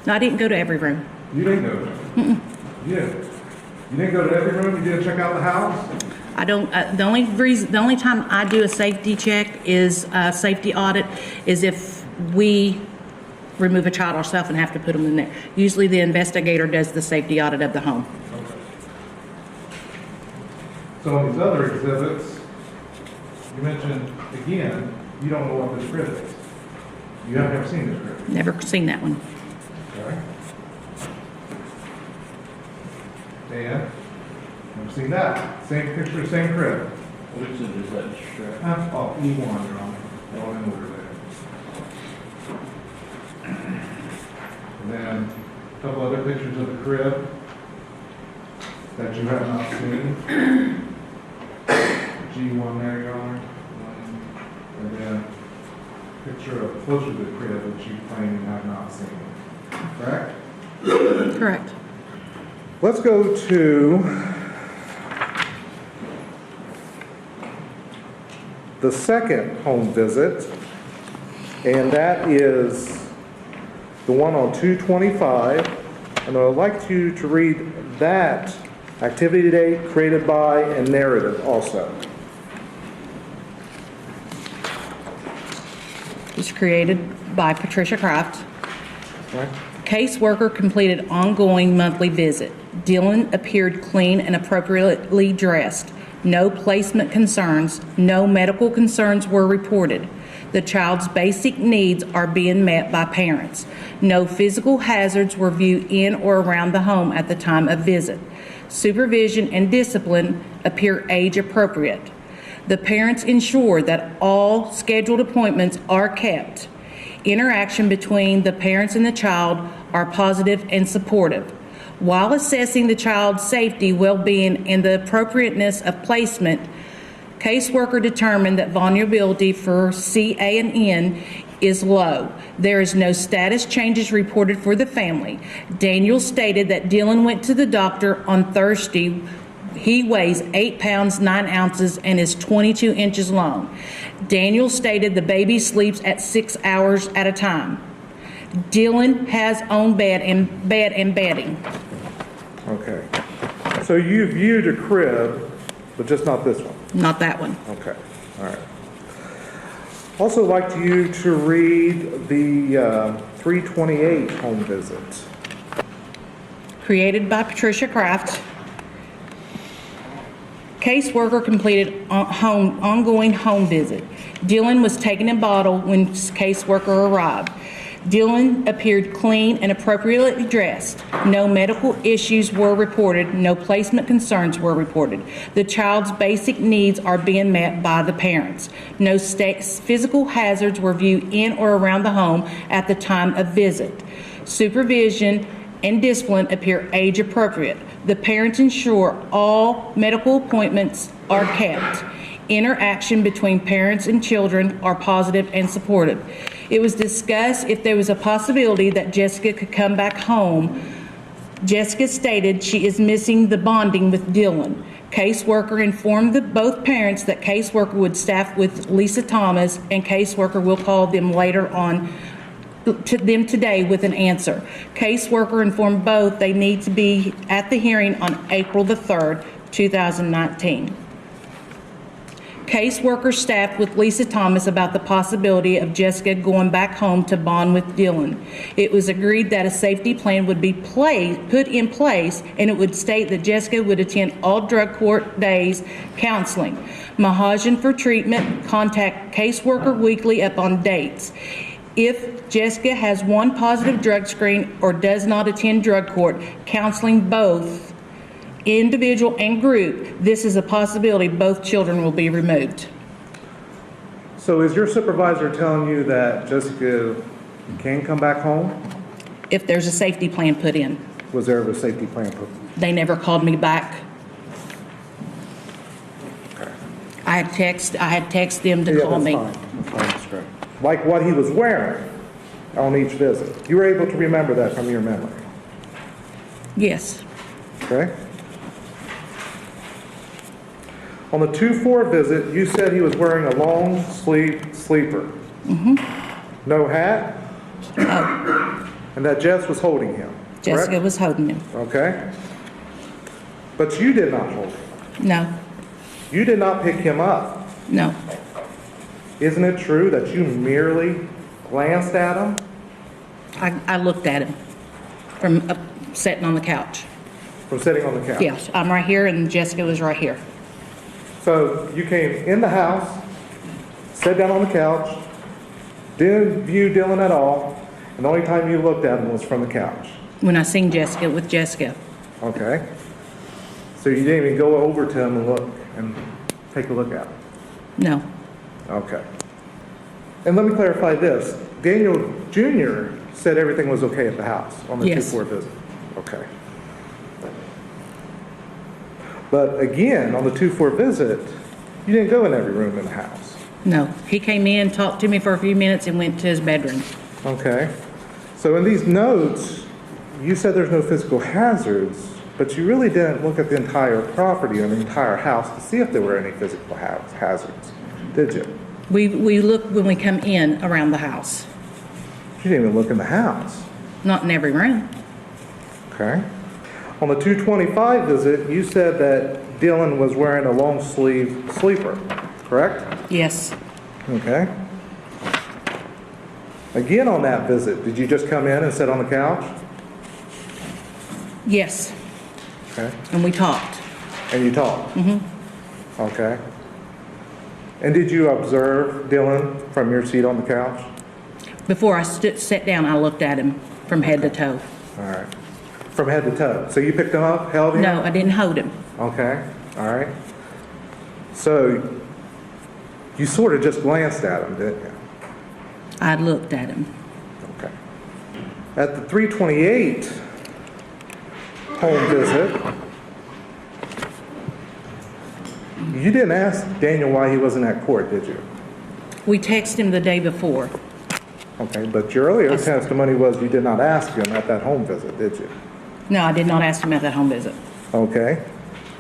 No, I didn't go to every room. You didn't go to them? You didn't go to every room? You didn't check out the house? I don't, the only time I do a safety check is a safety audit is if we remove a child ourselves and have to put them in there. Usually the investigator does the safety audit of the home. Okay. So on these other exhibits, you mentioned, again, you don't know what this crib is. You have never seen this crib. Never seen that one. Okay. Dan, never seen that. Same picture, same crib. Which is that strap? Oh, E1, Your Honor. All in order there. And then a couple other pictures of the crib that you have not seen. G1 there, Your Honor. And then a picture of closer to the crib that you claim you have not seen. Correct? Correct. Let's go to the second home visit, and that is the one on 225. And I would like you to read that activity date, created by, and narrative also. It's created by Patricia Kraft. Okay. Caseworker completed ongoing monthly visit. Dylan appeared clean and appropriately dressed. No placement concerns, no medical concerns were reported. The child's basic needs are being met by parents. No physical hazards were viewed in or around the home at the time of visit. Supervision and discipline appear age appropriate. The parents ensure that all scheduled appointments are kept. Interaction between the parents and the child are positive and supportive. While assessing the child's safety, well-being, and the appropriateness of placement, caseworker determined that vulnerability for CAN is low. There is no status changes reported for the family. Daniel stated that Dylan went to the doctor on Thursday. He weighs 8 pounds 9 ounces and is 22 inches long. Daniel stated the baby sleeps at 6 hours at a time. Dylan has own bed and bedding. Okay. So you viewed a crib, but just not this one? Not that one. Okay. All right. Also like you to read the 328 home visit. Created by Patricia Kraft. Caseworker completed ongoing home visit. Dylan was taken in bottle when caseworker arrived. Dylan appeared clean and appropriately dressed. No medical issues were reported. No placement concerns were reported. The child's basic needs are being met by the parents. No physical hazards were viewed in or around the home at the time of visit. Supervision and discipline appear age appropriate. The parents ensure all medical appointments are kept. Interaction between parents and children are positive and supportive. It was discussed if there was a possibility that Jessica could come back home. Jessica stated she is missing the bonding with Dylan. Caseworker informed both parents that caseworker would staff with Lisa Thomas, and caseworker will call them later on to them today with an answer. Caseworker informed both they need to be at the hearing on April the 3rd, 2019. Caseworker staffed with Lisa Thomas about the possibility of Jessica going back home to bond with Dylan. It was agreed that a safety plan would be put in place, and it would state that Jessica would attend all drug court days counseling. Mahajan for treatment, contact caseworker weekly upon dates. If Jessica has one positive drug screen or does not attend drug court, counseling both individual and group, this is a possibility both children will be removed. So is your supervisor telling you that Jessica can come back home? If there's a safety plan put in. Was there ever a safety plan put? They never called me back. Okay. I had text them to call me. That's fine, that's great. Like what he was wearing on each visit. You were able to remember that from your memory? Yes. Okay. On the 2-4 visit, you said he was wearing a long sleeve sleeper. Mm-hmm. No hat? Oh. And that Jess was holding him, Jessica correct? was holding him. Okay. But you did not hold him. No. You did not pick him up. No. Isn't it true that you merely glanced at him? I looked at him from sitting on the couch. From sitting on the couch? Yes, I'm right here and Jessica was right here. So you came in the house, sat down on the couch, didn't view Dylan at all, and the only time you looked at him was from the couch. When I seen Jessica with Jessica. Okay. So you didn't even go over to him and look and take a look at him? No. Okay. And let me clarify this. Daniel Jr. said everything was okay at the house on the Yes. 2-4 visit. Okay. But again, on the 2-4 visit, you didn't go in every room in the house. No. He came in, talked to me for a few minutes and went to his bedroom. Okay. So in these notes, you said there's no physical hazards, but you really didn't look at the entire property or the entire house to see if there were any physical hazards, did you? We looked when we come in around the house. You didn't even look in the house. Not in every room. Okay. On the 225 visit, you said that Dylan was wearing a long sleeve sleeper, correct? Yes. Okay. Again on that visit, did you just come in and sit on the couch? Yes. Okay. And we talked. And you talked? Mm-hmm. Okay. And did you observe Dylan from your seat on the couch? Before I sat down, I looked at him from head to toe. All right. From head to toe. So you picked him up, held him? No, I didn't hold him. Okay. All right. So you sort of just glanced at him, didn't you? I looked at him. Okay. At the 328 home visit, you didn't ask Daniel why he wasn't at court, did you? We texted him the day before. Okay, but your earlier testimony was you did not ask him at that home visit, did you? No, I did not ask him at that home visit. Okay.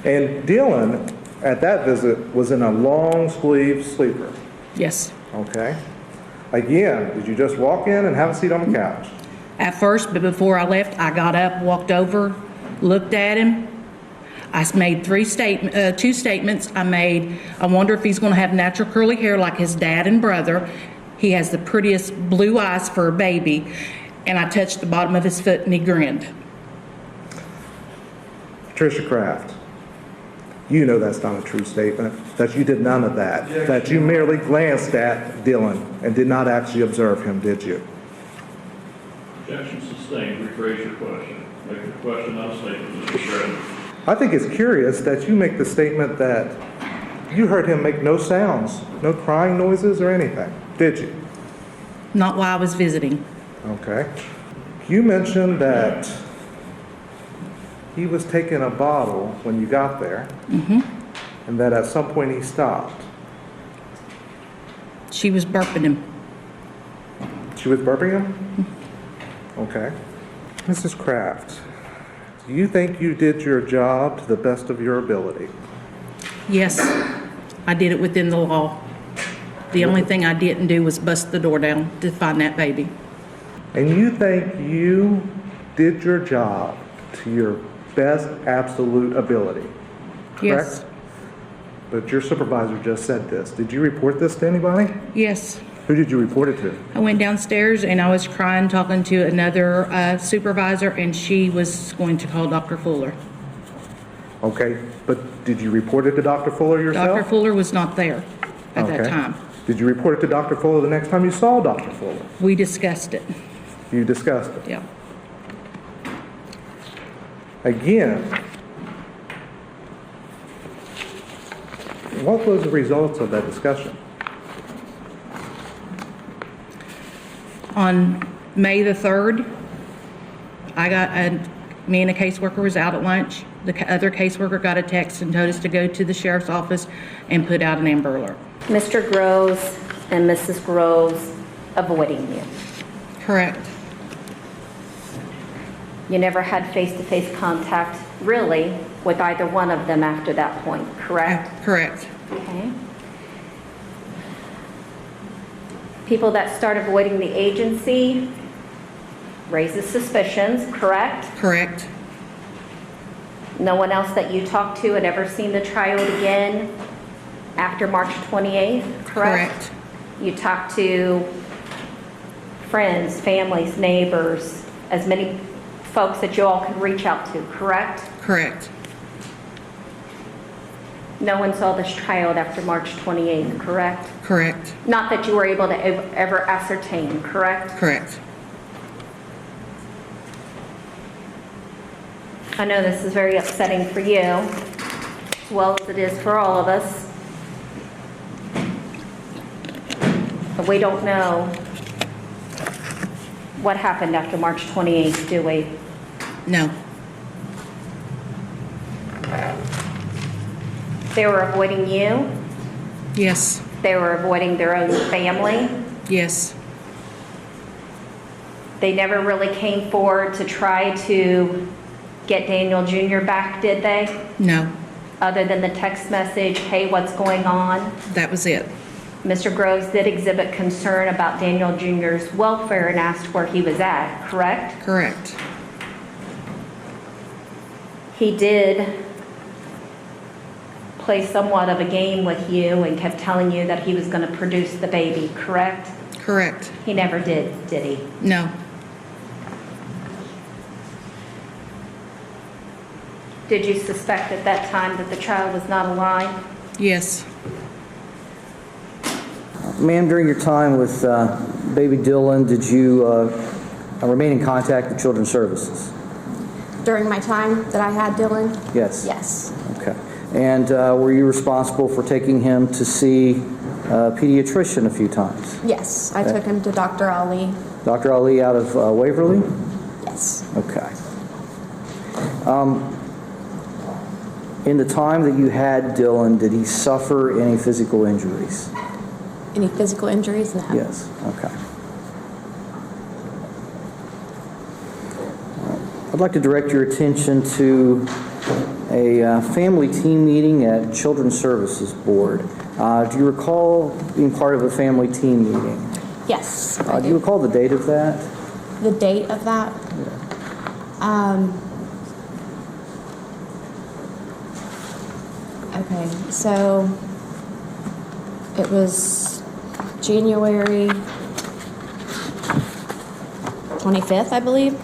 And Dylan, at that visit, was in a long sleeve sleeper. Yes. Okay. Again, did you just walk in and have a seat on the couch? At first, but before I left, I got up, walked over, looked at him. I made two statements. I wonder if he's going to have natural curly hair like his dad and brother. He has the prettiest blue eyes for a baby. And I touched the bottom of his foot and he grinned. Patricia Kraft, You know that's not a true statement, that you did none of that, that you merely glanced at Dylan and did not actually observe him, did you? Objection sustained. Rephrase your question. Make the question not a statement, Mr. Shredder. I think it's curious that you make the statement that you heard him make no sounds, no crying noises or anything, did you? Not while I was visiting. Okay. You mentioned that he was taking a bottle when you got there, and that at some point he stopped. She was burping him. She was burping him? Okay. Mrs. Kraft, do you think you did your job to the best of your ability? Yes, I did it within the law. The only thing I didn't do was bust the door down to find that baby. And you think you did your job to your best absolute ability, correct? Yes. But your supervisor just said this. Did you report this to anybody? Yes. Who did you report it to? I went downstairs and I was crying, talking to another supervisor, and she was going to call Dr. Fuller. Okay, but did you report it to Dr. Fuller yourself? Dr. Fuller was not there at that Okay. time. Did you report it to Dr. Fuller the next time you saw Dr. Fuller? We discussed it. You discussed it. Yeah. Again, what was the results of that discussion? On May the 3rd, me and a caseworker was out at lunch. The other caseworker got a text and told us to go to the sheriff's office and put out an Amber Alert. Mr. Groves and Mrs. Groves avoiding you. Correct. You never had face-to-face contact, really, with either one of them after that point, correct? Correct. Okay. People that start avoiding the agency raises suspicions, correct? Correct. No one else that you talked to had ever seen the child again after March 28th, correct? Correct. You talked to friends, families, neighbors, as many folks that you all could reach out to, correct? Correct. No one saw this child after March 28th, correct? Correct. Not that you were able to ever ascertain, correct? Correct. I know this is very upsetting for you, as well as it is for all of us. But we don't know what happened after March 28th, do we? No. They were avoiding you. Yes. They were avoiding their own family. Yes. They never really came forward to try to get Daniel Jr. back, did they? No. Other than the text message, hey, what's going on? That was it. Mr. Groves did exhibit concern about Daniel Jr.'s welfare and asked where he was at, correct? Correct. He did play somewhat of a game with you and kept telling you that he was going to produce the baby, correct? Correct. He never did he? No. Did you suspect at that time that the child was not alive? Yes. Ma'am, during your time with baby Dylan, did you remain in contact with Children's Services? During my time that I had Dylan? Yes. Yes. Okay. And were you responsible for taking him to see a pediatrician a few times? Yes. I took him to Dr. Ali. Dr. Ali out of Waverly? Yes. Okay. In the time that you had Dylan, did he suffer any physical injuries? Any physical injuries? No. Yes. Okay. I'd like to direct your attention to a family team meeting at Children's Services Board. Do you recall being part of a family team meeting? Yes. Do you recall the date of that? The date of that? Yeah. Okay, so it was January 25th, I believe.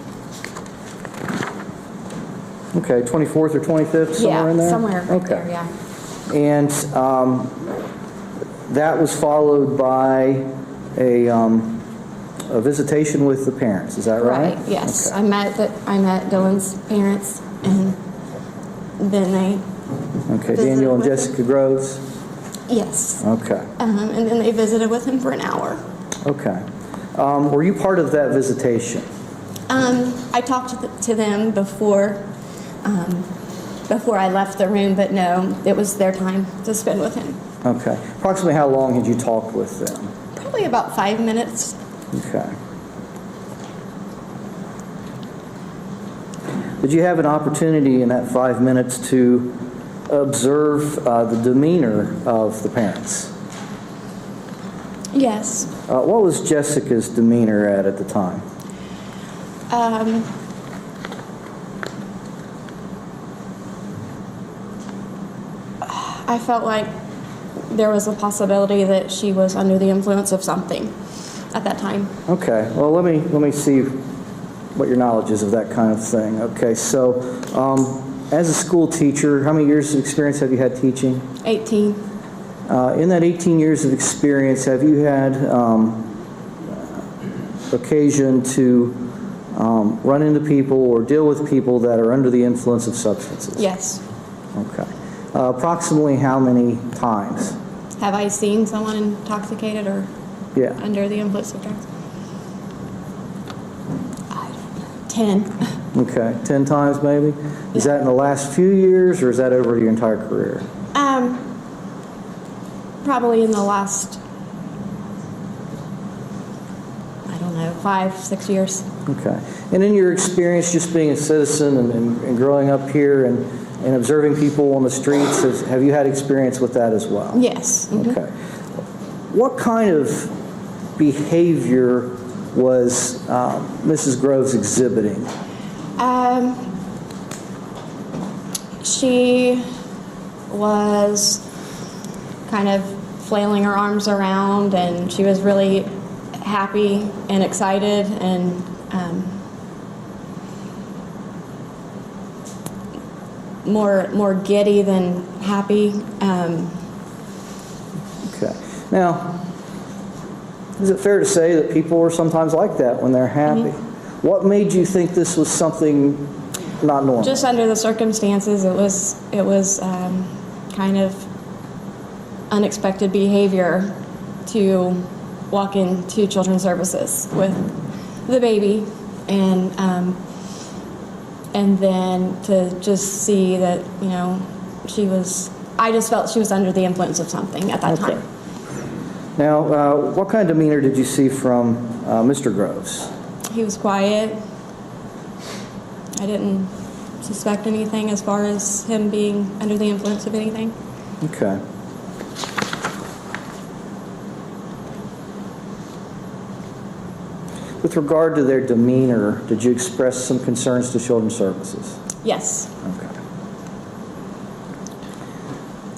Okay. Okay, 24th or 25th, somewhere in there? Yeah, somewhere right Okay. there, yeah. And that was followed by a visitation with the parents, is that right? Right, yes. Okay. I met Dylan's parents, and then they Okay, visited Daniel and with him. Jessica Groves? Yes. Okay, And then they visited with him for an hour. okay. Were you part of that visitation? I talked to them before I left the room, but no, it was their time to spend with him. Okay. Approximately how long had you talked with them? Probably about 5 minutes. Okay. Did you have an opportunity in that 5 minutes to observe the demeanor of the parents? Yes. What was Jessica's demeanor at the time? I felt like there was a possibility that she was under the influence of something at that time. Okay. Well, let me see what your knowledge is of that kind of thing. Okay. So, as a school teacher, how many years of experience have you had teaching? 18. In that 18 years of experience, have you had occasion to run into people or deal with people that are under the influence of substances? Yes. Okay. Approximately how many times? Have I seen someone intoxicated or Yeah. under the influence of drugs? I don't know. 10. Okay. 10 times maybe? Is that in the last few years or is that over your entire career? Probably in the last, I don't know, 5, 6 years. Okay. And in your experience just being a citizen and growing up here and observing people on the streets, have you had experience with that as well? Yes. Mhm. Okay. What kind of behavior was Mrs. Groves exhibiting? She was kind of flailing her arms around, and she was really happy and excited and more giddy than happy. Okay. Now, is it fair to say that people are sometimes like that when they're happy? Mm-hmm. What made you think this was something not normal? Just under the circumstances, it was kind of unexpected behavior to walk into children's services with the baby, and then to just see that, you know, I just felt she was under the influence of something at that Okay. time. Now, what kind of demeanor did you see from Mr. Groves? He was quiet. I didn't suspect anything as far as him being under the influence of anything. Okay. With regard to their demeanor, did you express some concerns to Children's Services? Yes. Okay.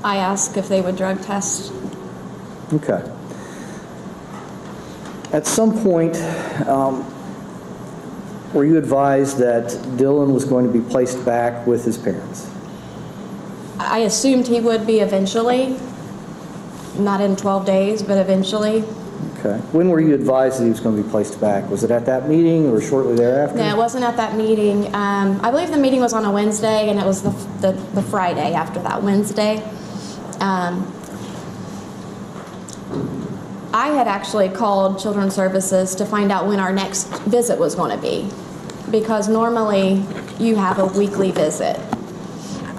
I asked if they would drug test. Okay. At some point, were you advised that Dylan was going to be placed back with his parents? I assumed he would be eventually, not in 12 days, but eventually. Okay. When were you advised that he was going to be placed back? Was it at that meeting or shortly thereafter? No, it wasn't at that meeting. I believe the meeting was on a Wednesday, and it was the Friday after that Wednesday. I had actually called Children's Services to find out when our next visit was going to be, because normally you have a weekly visit.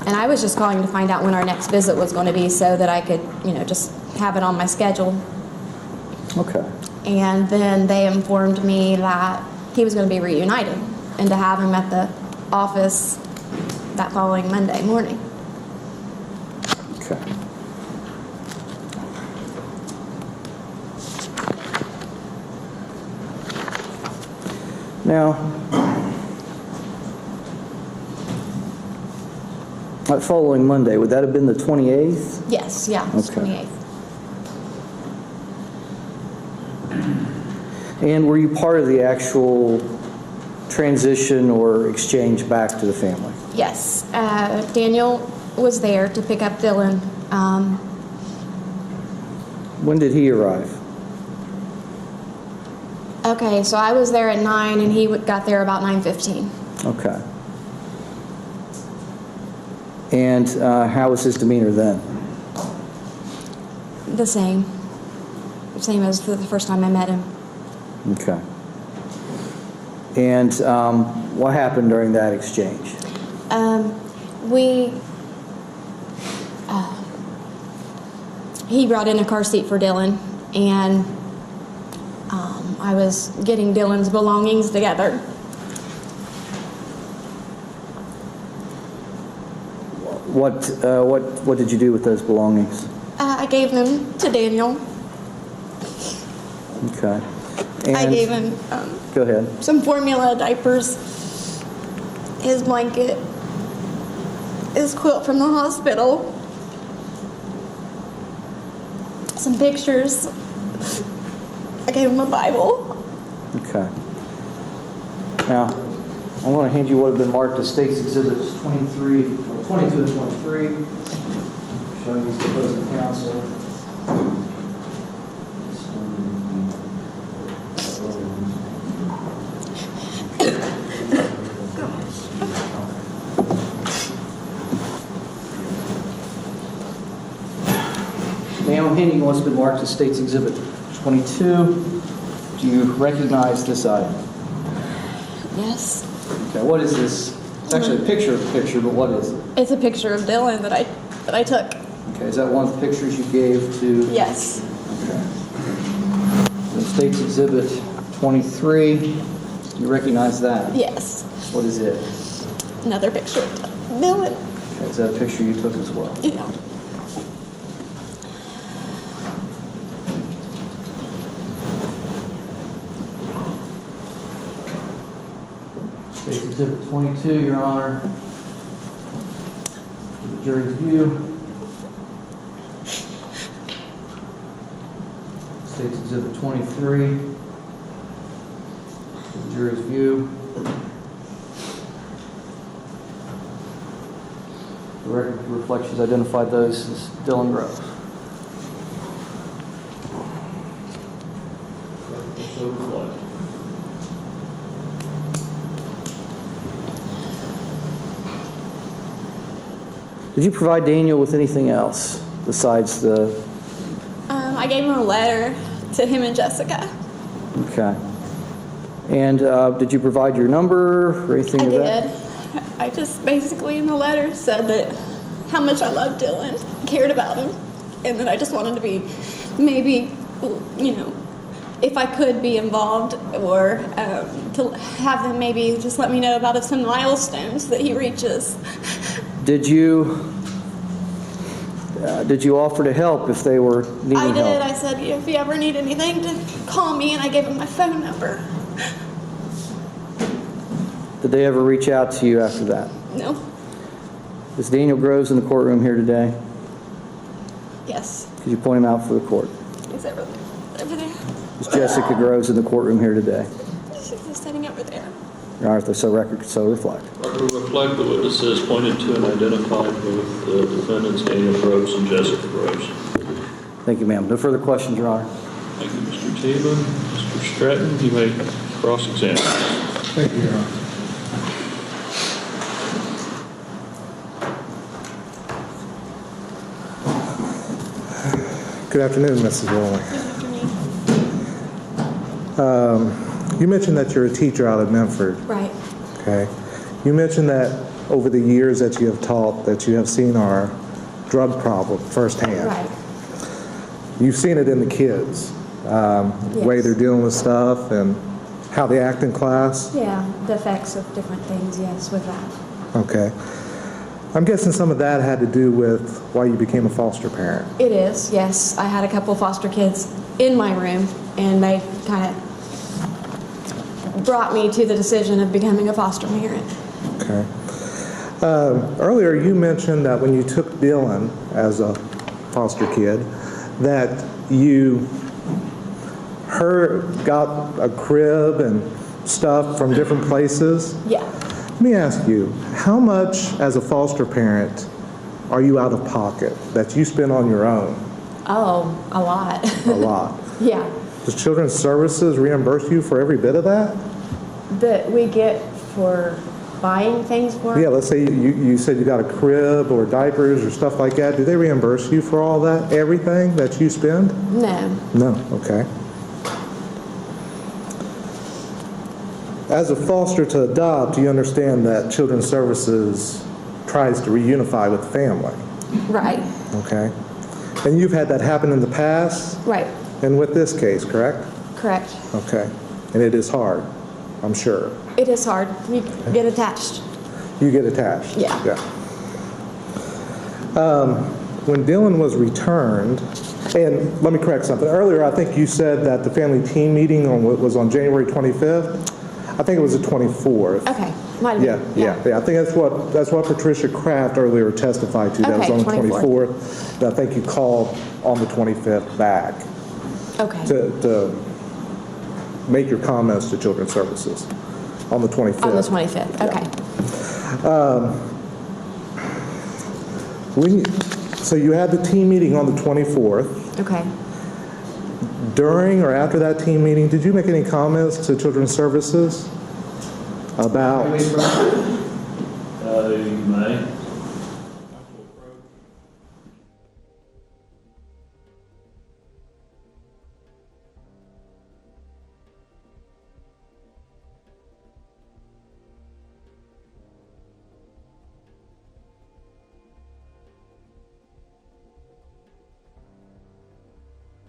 And I was just calling to find out when our next visit was going to be so that I could, you know, just have it on my schedule. Okay. And then they informed me that he was going to be reunited and to have him at the office that following Monday morning. Okay. Now, that following Monday, would that have been the 28th? Yes, yeah, it was Okay. 28th. And were you part of the actual transition or exchange back to the family? Yes, Daniel was there to pick up Dylan. When did he arrive? Okay, so I was there at 9 and he got there about 9:15. Okay. And how was his demeanor then? The same. Same as the first time I met him. Okay. And what happened during that exchange? He brought in a car seat for Dylan, and I was getting Dylan's belongings together. What did you do with those belongings? I gave them to Daniel. Okay. And I gave him go ahead. some formula diapers, his blanket, his quilt from the hospital, some pictures. I gave him a Bible. Okay. Now, I'm going to hand you what have been marked as State's Exhibits 22 and 23, showing these to opposing counsel. Now I'm handing you what's been marked as State's Exhibit 22. Do you recognize this item? Yes. Okay, what is this? It's actually a picture of the picture, but what is it? It's a picture of Dylan that I took. Okay, is that one of the pictures you gave to? Yes. Okay. So State's Exhibit 23. You recognize that? Yes. What is it? Another picture of Dylan. Okay, is that a picture you took as well? Yeah. State's Exhibit 22, Your Honor. For the jury's view. State's Exhibit 23. For the jury's view. The record reflects she's identified those as Dylan Groves. So reflect. Did you provide Daniel with anything else besides the? I gave him a letter to him and Jessica. Okay. And did you provide your number or anything I of that? did. I just basically in the letter said that how much I loved Dylan, cared about him, and that I just wanted to be maybe, if I could be involved or to have them maybe just let me know about some milestones that he reaches. Did you offer to help if they were needing I did. help? I said, if you ever need anything, to call me, and I gave him my phone number. Did they ever reach out to you after that? No. Is Daniel Groves in the courtroom here today? Yes. Could you point him out for the court? He's over there. Is Jessica Groves in the courtroom here today? She's sitting over there. Your Honor, so record so reflect. Record reflect the witnesses pointed to and identified both the defendants, Daniel Groves and Jessica Groves. Thank you, ma'am. No further questions, Your Honor. Thank you, Mr. Taven. Mr. Stratton, you may cross-examine. Thank you, Your Honor. Good afternoon, Mrs. Rowley. You mentioned that you're a teacher out at Memphis. Right. Okay. You mentioned that over the years that you have taught that you have seen our drug problem firsthand. Right. You've seen it in the kids, the way they're dealing with stuff and how they act in class. Yeah, the effects of different things, yes, with that. Okay. I'm guessing some of that had to do with why you became a foster parent. It is, yes. I had a couple foster kids in my room, and they kind of brought me to the decision of becoming a foster parent. Okay. Earlier, you mentioned that when you took Dylan as a foster kid, that you got a crib and stuff from different places. Yeah. me ask you, how much as a foster parent are you out of pocket that you spend on your own? Oh, a lot. A lot. Yeah. Does Children's Services reimburse you for every bit of that? That we get for buying things for? Yeah, let's say you said you got a crib or diapers or stuff like that. Do they reimburse you for all that, everything that you spend? No. No, okay. As a foster to adopt, you understand that Children's Services tries to reunify with the family, Right. okay? And you've had that happen in the past? Right. And with this case, correct? Correct. Okay. And it is hard, I'm sure. It is hard. You get attached. You get attached? Yeah. When Dylan was returned, and let me correct something. Earlier, I think you said that the family team meeting was on January 25th. I think it was the 24th. Okay. Might have been. Yeah. I think that's what Patricia Kraft earlier testified to. That was Okay, on the 24th. 24th. And I think you called on the 25th back Okay. to make your comments to Children's Services on the 25th. On the 25th. Okay. So you had the team meeting on the 24th. Okay. During or after that team meeting, did you make any comments to Children's Services about? You may.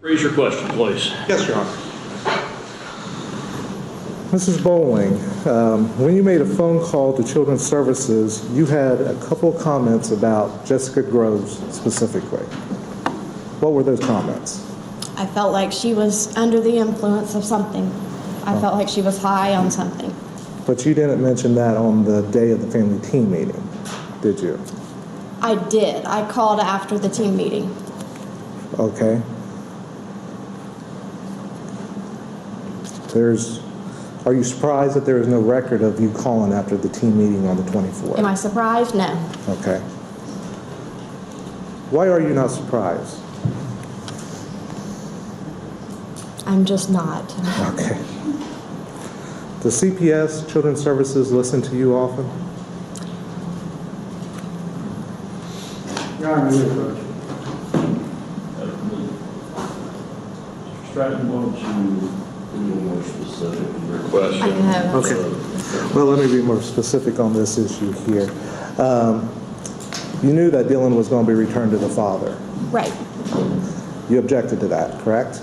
Raise your question, please. Yes, Your Honor. Mrs. Bowling, when you made a phone call to Children's Services, you had a couple of comments about Jessica Groves specifically. What were those comments? I felt like she was under the influence of something. I felt like she was high on something. But you didn't mention that on the day of the family team meeting, did you? I did. I called after the team meeting. Okay. Are you surprised that there is no record of you calling after the team meeting on the 24th? Am I surprised? No. Okay. Why are you not surprised? I'm just not. Okay. Does CPS, Children's Services, listen to you often? Your Honor, Stratton, why don't you be a little more specific in your question? Okay. Well, let me be more specific on this issue here. You knew that Dylan was going to be returned to the father. Right. You objected to that, correct?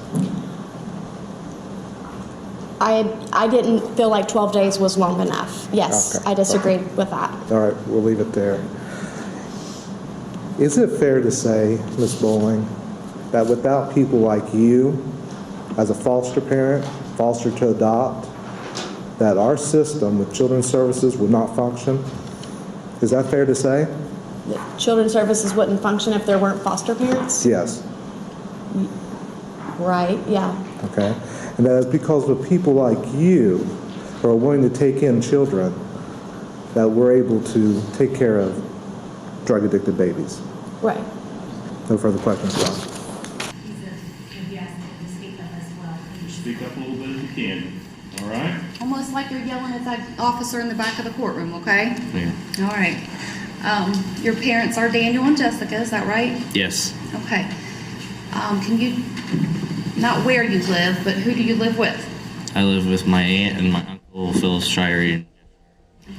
I didn't feel like 12 days was long enough. Yes, Okay. I disagreed with that. All right, we'll leave it there. Is it fair to say, Ms. Bowling, that without people like you, as a foster parent, foster to adopt, that our system with Children's Services would not function? Is that fair to say? Children's Services wouldn't function if there weren't foster parents? Yes. Right, yeah. Okay. And that is because of people like you who are willing to take in children that we're able to take care of drug-addicted babies. Right. No further questions, John. Speak up a little bit if you can, all right? Almost like you're yelling at that officer in the back of the courtroom, okay? Yeah. All right. Your parents are Daniel and Jessica, is that right? Yes. Okay. Can you, not where you live, but who do you live with? I live with my aunt and my uncle, Phyllis Shirey.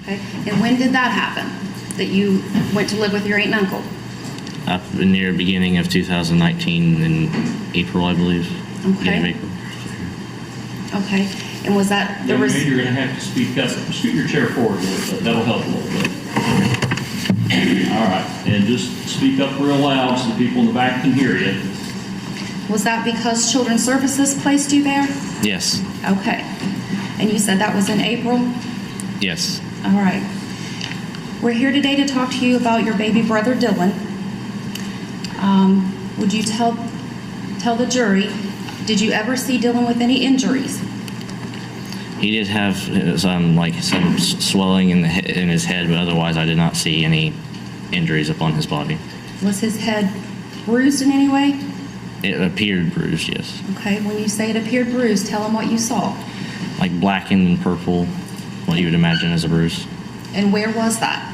Okay. And when did that happen? That you went to live with your aunt and uncle? Up near the beginning of 2019 in April, I believe. Okay. Beginning of April. Okay. And was that, there Young was, man, you're gonna have to speak up. Scoot your chair forward a little bit. That'll help a little bit. All right. And just speak up real loud so the people in the back can hear you. was that because Children's Services placed you there? Yes. Okay. And you said that was in April? Yes. All right. We're here today to talk to you about your baby brother, Dylan. Would you tell the jury, did you ever see Dylan with any injuries? He did have like some swelling in his head, but otherwise I did not see any injuries upon his body. Was his head bruised in any way? It appeared bruised, yes. Okay, when you say it appeared bruised, tell him what you saw. Like blackened and purple, what you would imagine as a bruise. And where was that?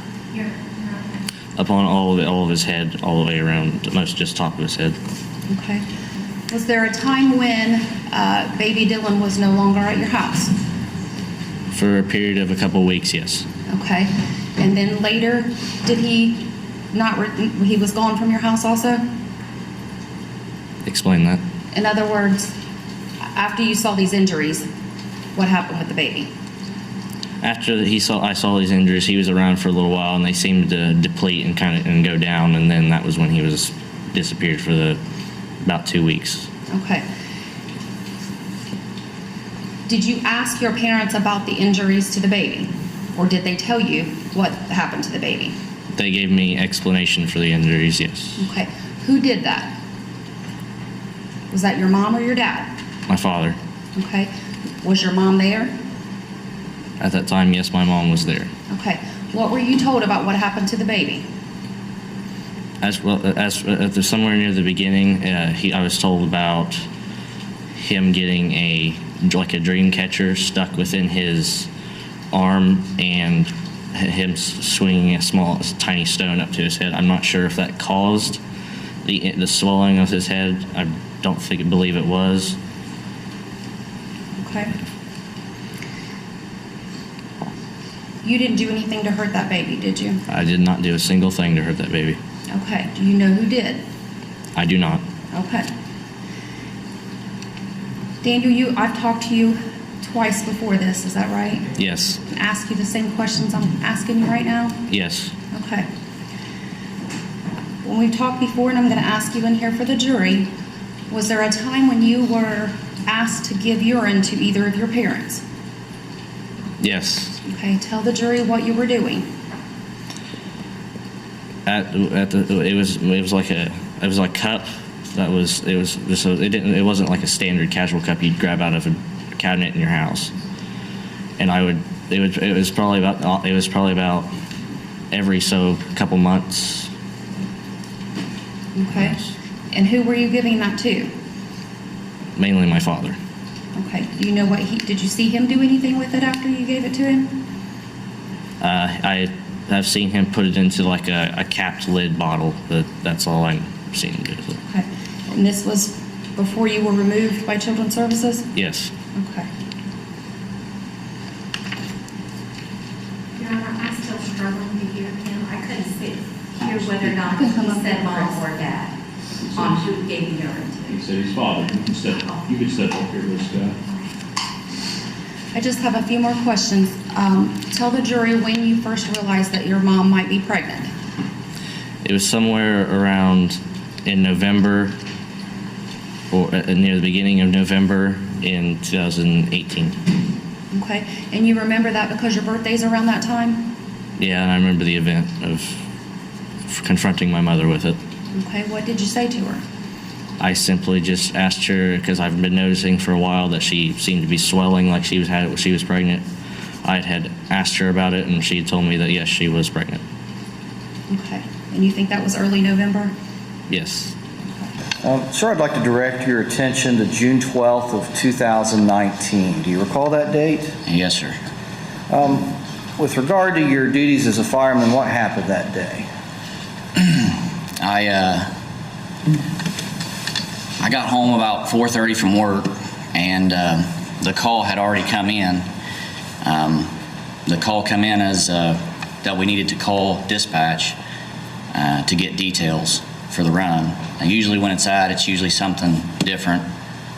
Upon all of his head, all the way around, most just top of his head. Okay. Was there a time when baby Dylan was no longer at your house? For a period of a couple weeks, yes. Okay. And then later, did he not, he was gone from your house also? Explain that. In other words, after you saw these injuries, what happened with the baby? After I saw these injuries, he was around for a little while, and they seemed to deplete and go down, and then that was when he was disappeared for about 2 weeks. Okay. Did you ask your parents about the injuries to the baby, or did they tell you what happened to the baby? They gave me explanation for the injuries, yes. Okay. Who did that? Was that your mom or your dad? My father. Okay. Was your mom there? At that time, yes, my mom was there. Okay. What were you told about what happened to the baby? As well as somewhere near the beginning, I was told about him getting a dream catcher stuck within his arm and him swinging a tiny stone up to his head. I'm not sure if that caused the swelling of his head. I don't believe it was. Okay. You didn't do anything to hurt that baby, did you? I did not do a single thing to hurt that baby. Okay. Do you know who did? I do not. Okay. Daniel, I've talked to you twice before this, is that right? Yes. And ask you the same questions I'm asking you right now? Yes. Okay. When we've talked before, and I'm going to ask you in here for the jury, was there a time when you were asked to give urine to either of your parents? Yes. Okay, tell the jury what you were doing. It was like a cup it wasn't like a standard casual cup you'd grab out of a cabinet in your house, and it was probably about every couple months. Okay. And who were you giving that to? Mainly my father. Okay. Do you know did you see him do anything with it after you gave it to him? I've seen him put it into like a capped lid bottle, but that's all I've seen him do with it. Okay. And this was before you were removed by Children's Services? Yes. Okay. Your Honor, I'm still struggling to hear him. I couldn't hear whether or not he said mom or dad on who gave the urine to. He said his father. You can step up here, this guy. I just have a few more questions. Tell the jury when you first realized that your mom might be pregnant. It was somewhere around in November, or near the beginning of November in 2018. Okay. And you remember that because your birthday's around that time? Yeah, and I remember the event of confronting my mother with it. Okay. What did you say to her? I simply just asked her, because I've been noticing for a while that she seemed to be swelling like she was pregnant. I had asked her about it, and she had told me that yes, she was pregnant. Okay. And you think that was early November? Yes. Sir, I'd like to direct your attention to June 12th of 2019. Do you recall that date? Yes, sir. With regard to your duties as a fireman, what happened that day? I got home about 4:30 from work, and the call had already come in. The call come in as that we needed to call dispatch to get details for the run. Now, usually when it's usually something different,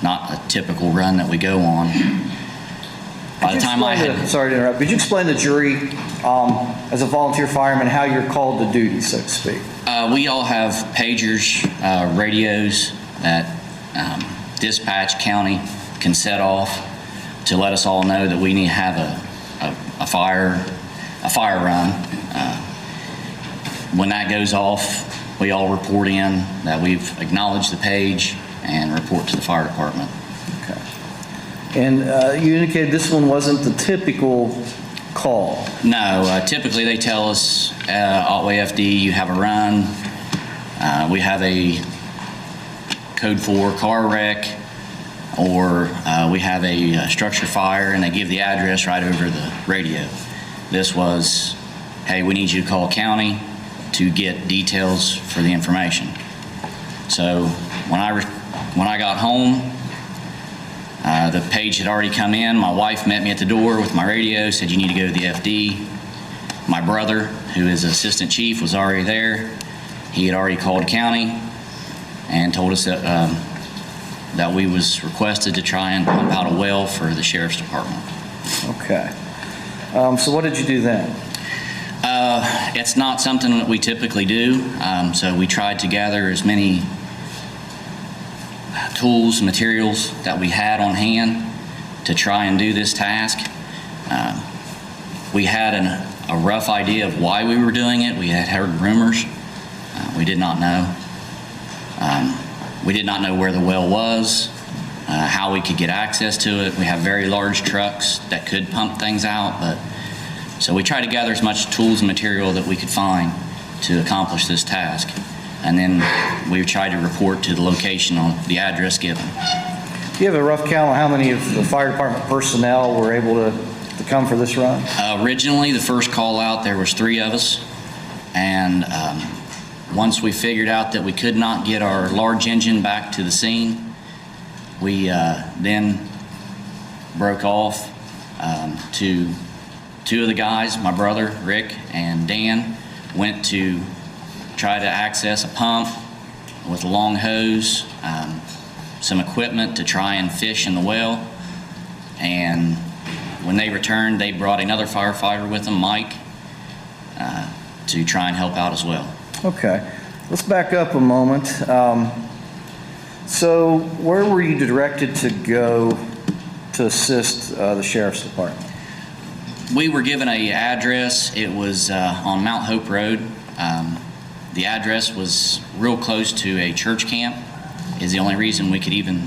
not a typical run that we go on. By the time sorry to interrupt, could you explain to the jury, as a volunteer fireman, how you're called to duty, so to speak? We all have pagers, radios that dispatch county can set off to let us all know that we need to have a fire run. When that goes off, we all report in that we've acknowledged the page and report to the fire department. Okay. And you indicated this one wasn't the typical call. No, typically they tell us, Otway FD, you have a run, we have a code 4 car wreck, or we have a structure fire, and they give the address right over the radio. This was, hey, we need you to call county to get details for the information. So when I got home, the page had already come in. My wife met me at the door with my radio, said you need to go to the FD. My brother, who is assistant chief, was already there. He had already called county and told us that we was requested to try and pump out a well for the sheriff's department. Okay. So what did you do then? It's not something that we typically do, so we tried to gather as many tools, materials that we had on hand to try and do this task. We had a rough idea of why we were doing it. We had heard rumors. We did not know. We did not know where the well was, how we could get access to it. We have very large trucks that could pump things out, so we tried to gather as much tools and material that we could find to accomplish this task. And then we tried to report to the location on the address given. Do you have a rough count on how many of the fire department personnel were able to come for this run? Originally, the first call out, there was 3 of us. And once we figured out that we could not get our large engine back to the scene, we then broke off to 2 of the guys, my brother, Rick, and Dan, went to try to access a pump with a long hose, some equipment to try and fish in the well. And when they returned, they brought another firefighter with them, Mike, to try and help out as well. Okay. Let's back up a moment. So where were you directed to go to assist the sheriff's department? We were given an address. It was on Mount Hope Road. The address was real close to a church camp. Is the only reason we could even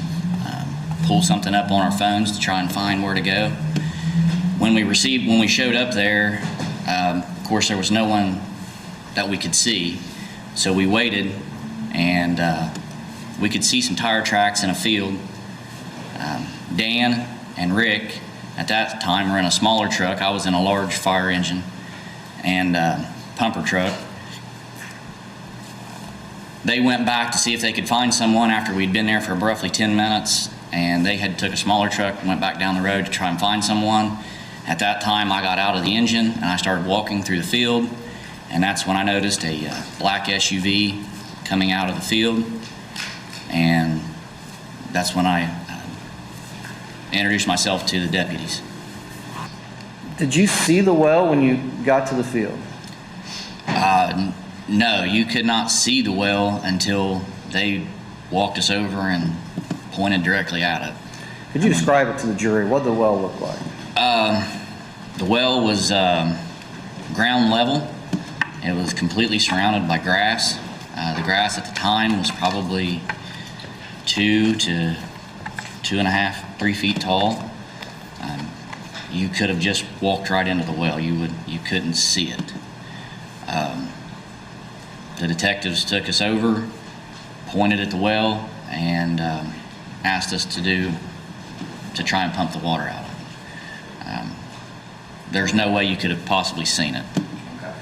pull something up on our phones to try and find where to go. When we showed up there, of course there was no one that we could see, so we waited, and we could see some tire tracks in a field. Dan and Rick at that time were in a smaller truck. I was in a large fire engine and pumper truck. They went back to see if they could find someone after we'd been there for roughly 10 minutes, and they had took a smaller truck and went back down the road to try and find someone. At that time, I got out of the engine and I started walking through the field, and that's when I noticed a black SUV coming out of the field, and that's when I introduced myself to the deputies. Did you see the well when you got to the field? No, you could not see the well until they walked us over and pointed directly at it. Could you describe it to the jury? What did the well look like? The well was ground level. It was completely surrounded by grass. The grass at the time was probably 2 to 2.5, 3 feet tall. You could have just walked right into the well. You couldn't see it. The detectives took us over, pointed at the well, and asked us to try and pump the water out of it. There's no way you could have possibly seen it. Okay.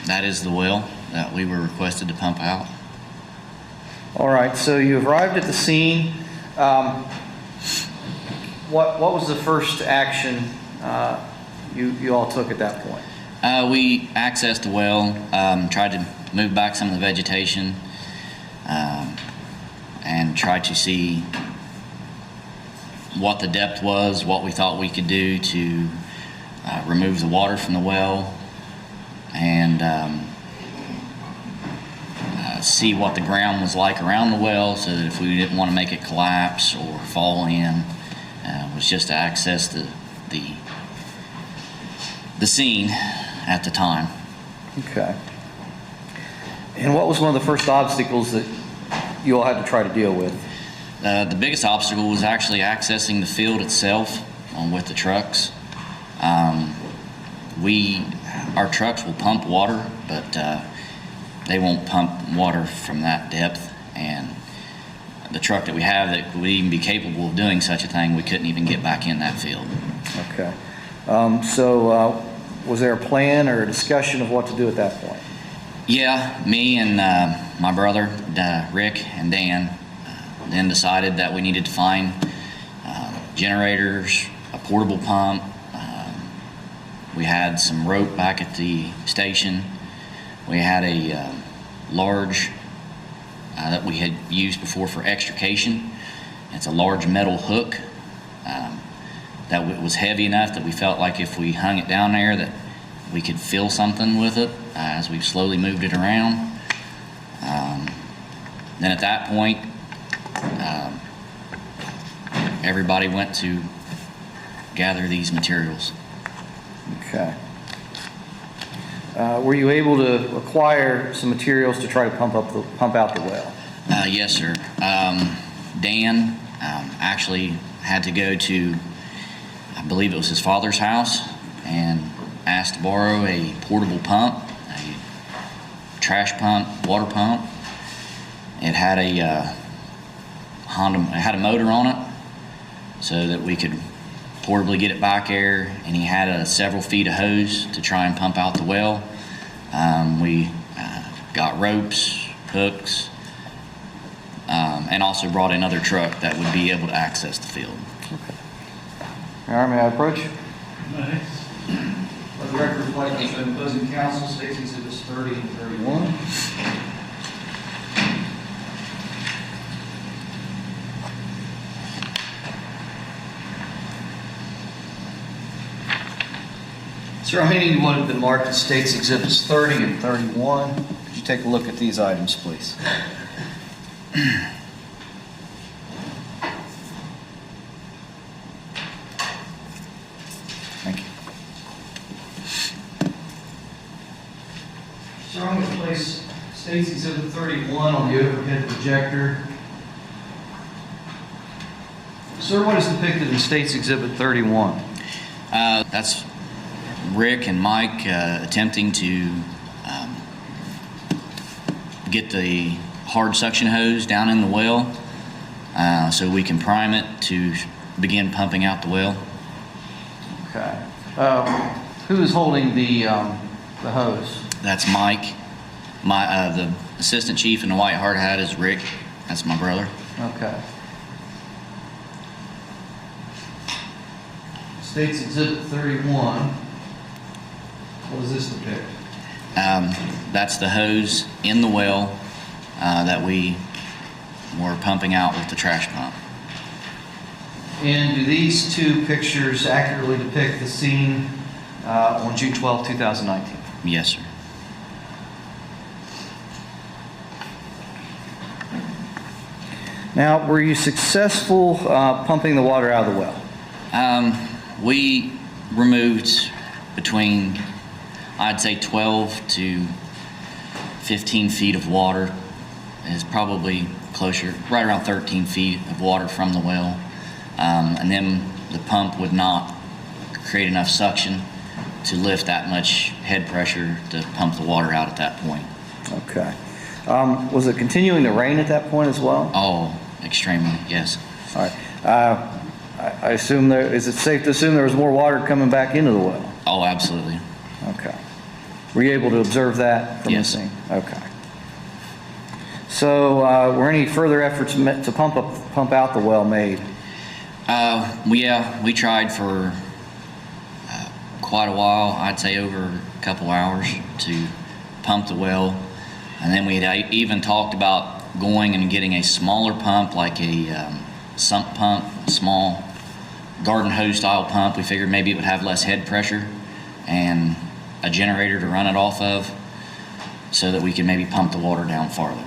That is the well that we were requested to pump out. All right, so you arrived at the scene. What was the first action you all took at that point? We accessed the well, tried to move back some of the vegetation, and tried to see what the depth was, what we thought we could do to remove the water from the well, and see what the ground was like around the well, so that if we didn't want to make it collapse or fall in, was just to access the scene at the time. Okay. And what was one of the first obstacles that you all had to try to deal with? The biggest obstacle was actually accessing the field itself with the trucks. Our trucks will pump water, but they won't pump water from that depth. And the truck that we have that would even be capable of doing such a thing, we couldn't even get back in that field. Okay. Was there a plan or a discussion of what to do at that point? Yeah, me and my brother, Rick and Dan, then decided that we needed to find generators, a portable pump. We had some rope back at the station. We had a large that we had used before for extrication. It's a large metal hook that was heavy enough that we felt like if we hung it down there that we could feel something with it as we slowly moved it around. Then at that point, everybody went to gather these materials. Okay. Were you able to acquire some materials to try to pump out the well? Yes, sir. Dan actually had to go to, I believe it was his father's house, and asked to borrow a portable pump, a trash pump, water pump. It had a motor on it, so that we could portably get it back there, and he had several feet of hose to try and pump out the well. We got ropes, hooks, and also brought another truck that would be able to access the field. Okay. All right, may I approach? Nice. Let the record reflect that the opposing counsel states exhibits 30 and 31. Sir, I'm handing you what have been marked as states exhibits 30 and 31. Could you take a look at these items, please? Thank you. Sir, I'm going to place states exhibit 31 on the overhead projector. Sir, what is depicted in states exhibit 31? That's Rick and Mike attempting to get the hard suction hose down in the well so we can prime it to begin pumping out the well. Okay. Who is holding the hose? That's Mike. The assistant chief in the white hard hat is Rick. That's my brother. Okay. States exhibit 31. What does this depict? That's the hose in the well that we were pumping out with the trash pump. And do these two pictures accurately depict the scene on June 12, 2019? Yes, sir. Now, were you successful pumping the water out of the well? We removed between, I'd say, 12 to 15 feet of water. It's probably closer, right around 13 feet of water from the well. And then the pump would not create enough suction to lift that much head pressure to pump the water out at that point. Okay. Was it continuing to rain at that point as well? Oh, extremely, yes. All right. I assume is it safe to assume there was more water coming back into the well? Oh, absolutely. Okay. Were you able to observe that from the scene? Okay. So, were any further efforts to pump out the well made? We tried for quite a while. I'd say over a couple hours to pump the well, and then we had even talked about going and getting a smaller pump, like a sump pump, a small garden hose style pump. We figured maybe it would have less head pressure and a generator to run it off of, so that we could maybe pump the water down farther.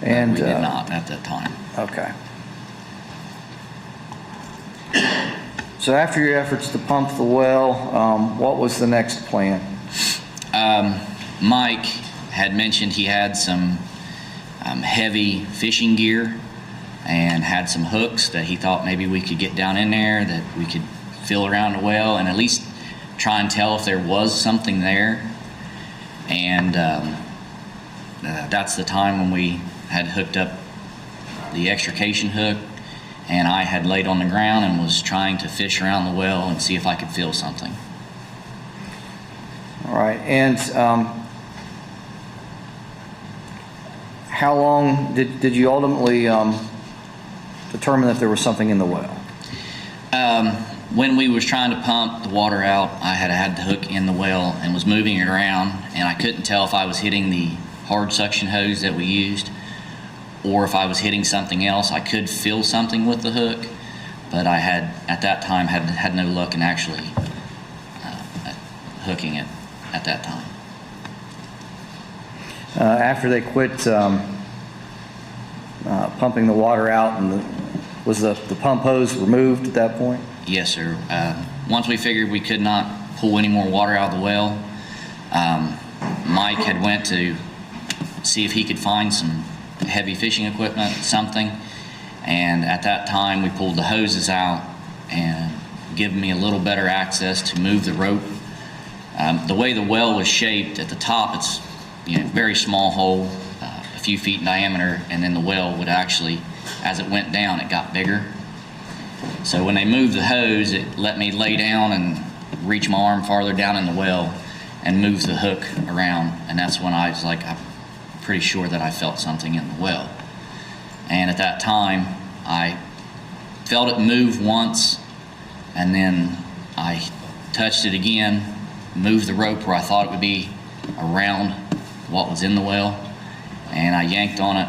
And we did not at that time. Okay. So after your efforts to pump the well, what was the next plan? Mike had mentioned he had some heavy fishing gear and had some hooks that he thought maybe we could get down in there, that we could feel around the well and at least try and tell if there was something there. And that's the time when we had hooked up the extrication hook, and I had laid on the ground and was trying to fish around the well and see if I could feel something. All right, and how long did you ultimately determine that there was something in the well? When we was trying to pump the water out, I had the hook in the well and was moving it around, and I couldn't tell if I was hitting the hard suction hose that we used or if I was hitting something else. I could feel something with the hook, but I had, at that time, had no luck in actually hooking it at that time. After they quit pumping the water out, and was the pump hose removed at that point? Yes, sir. Once we figured we could not pull any more water out of the well, Mike had went to see if he could find some heavy fishing equipment, something, and at that time we pulled the hoses out and given me a little better access to move the rope. The way the well was shaped, at the top it's very small hole, a few feet in diameter, and then the well would actually, as it went down, it got bigger. So when they moved the hose, it let me lay down and reach my arm farther down in the well and move the hook around, and that's when I was like, I'm pretty sure that I felt something in the well. And at that time, I felt it move once, and then I touched it again, moved the rope where I thought it would be around what was in the well, and I yanked on it,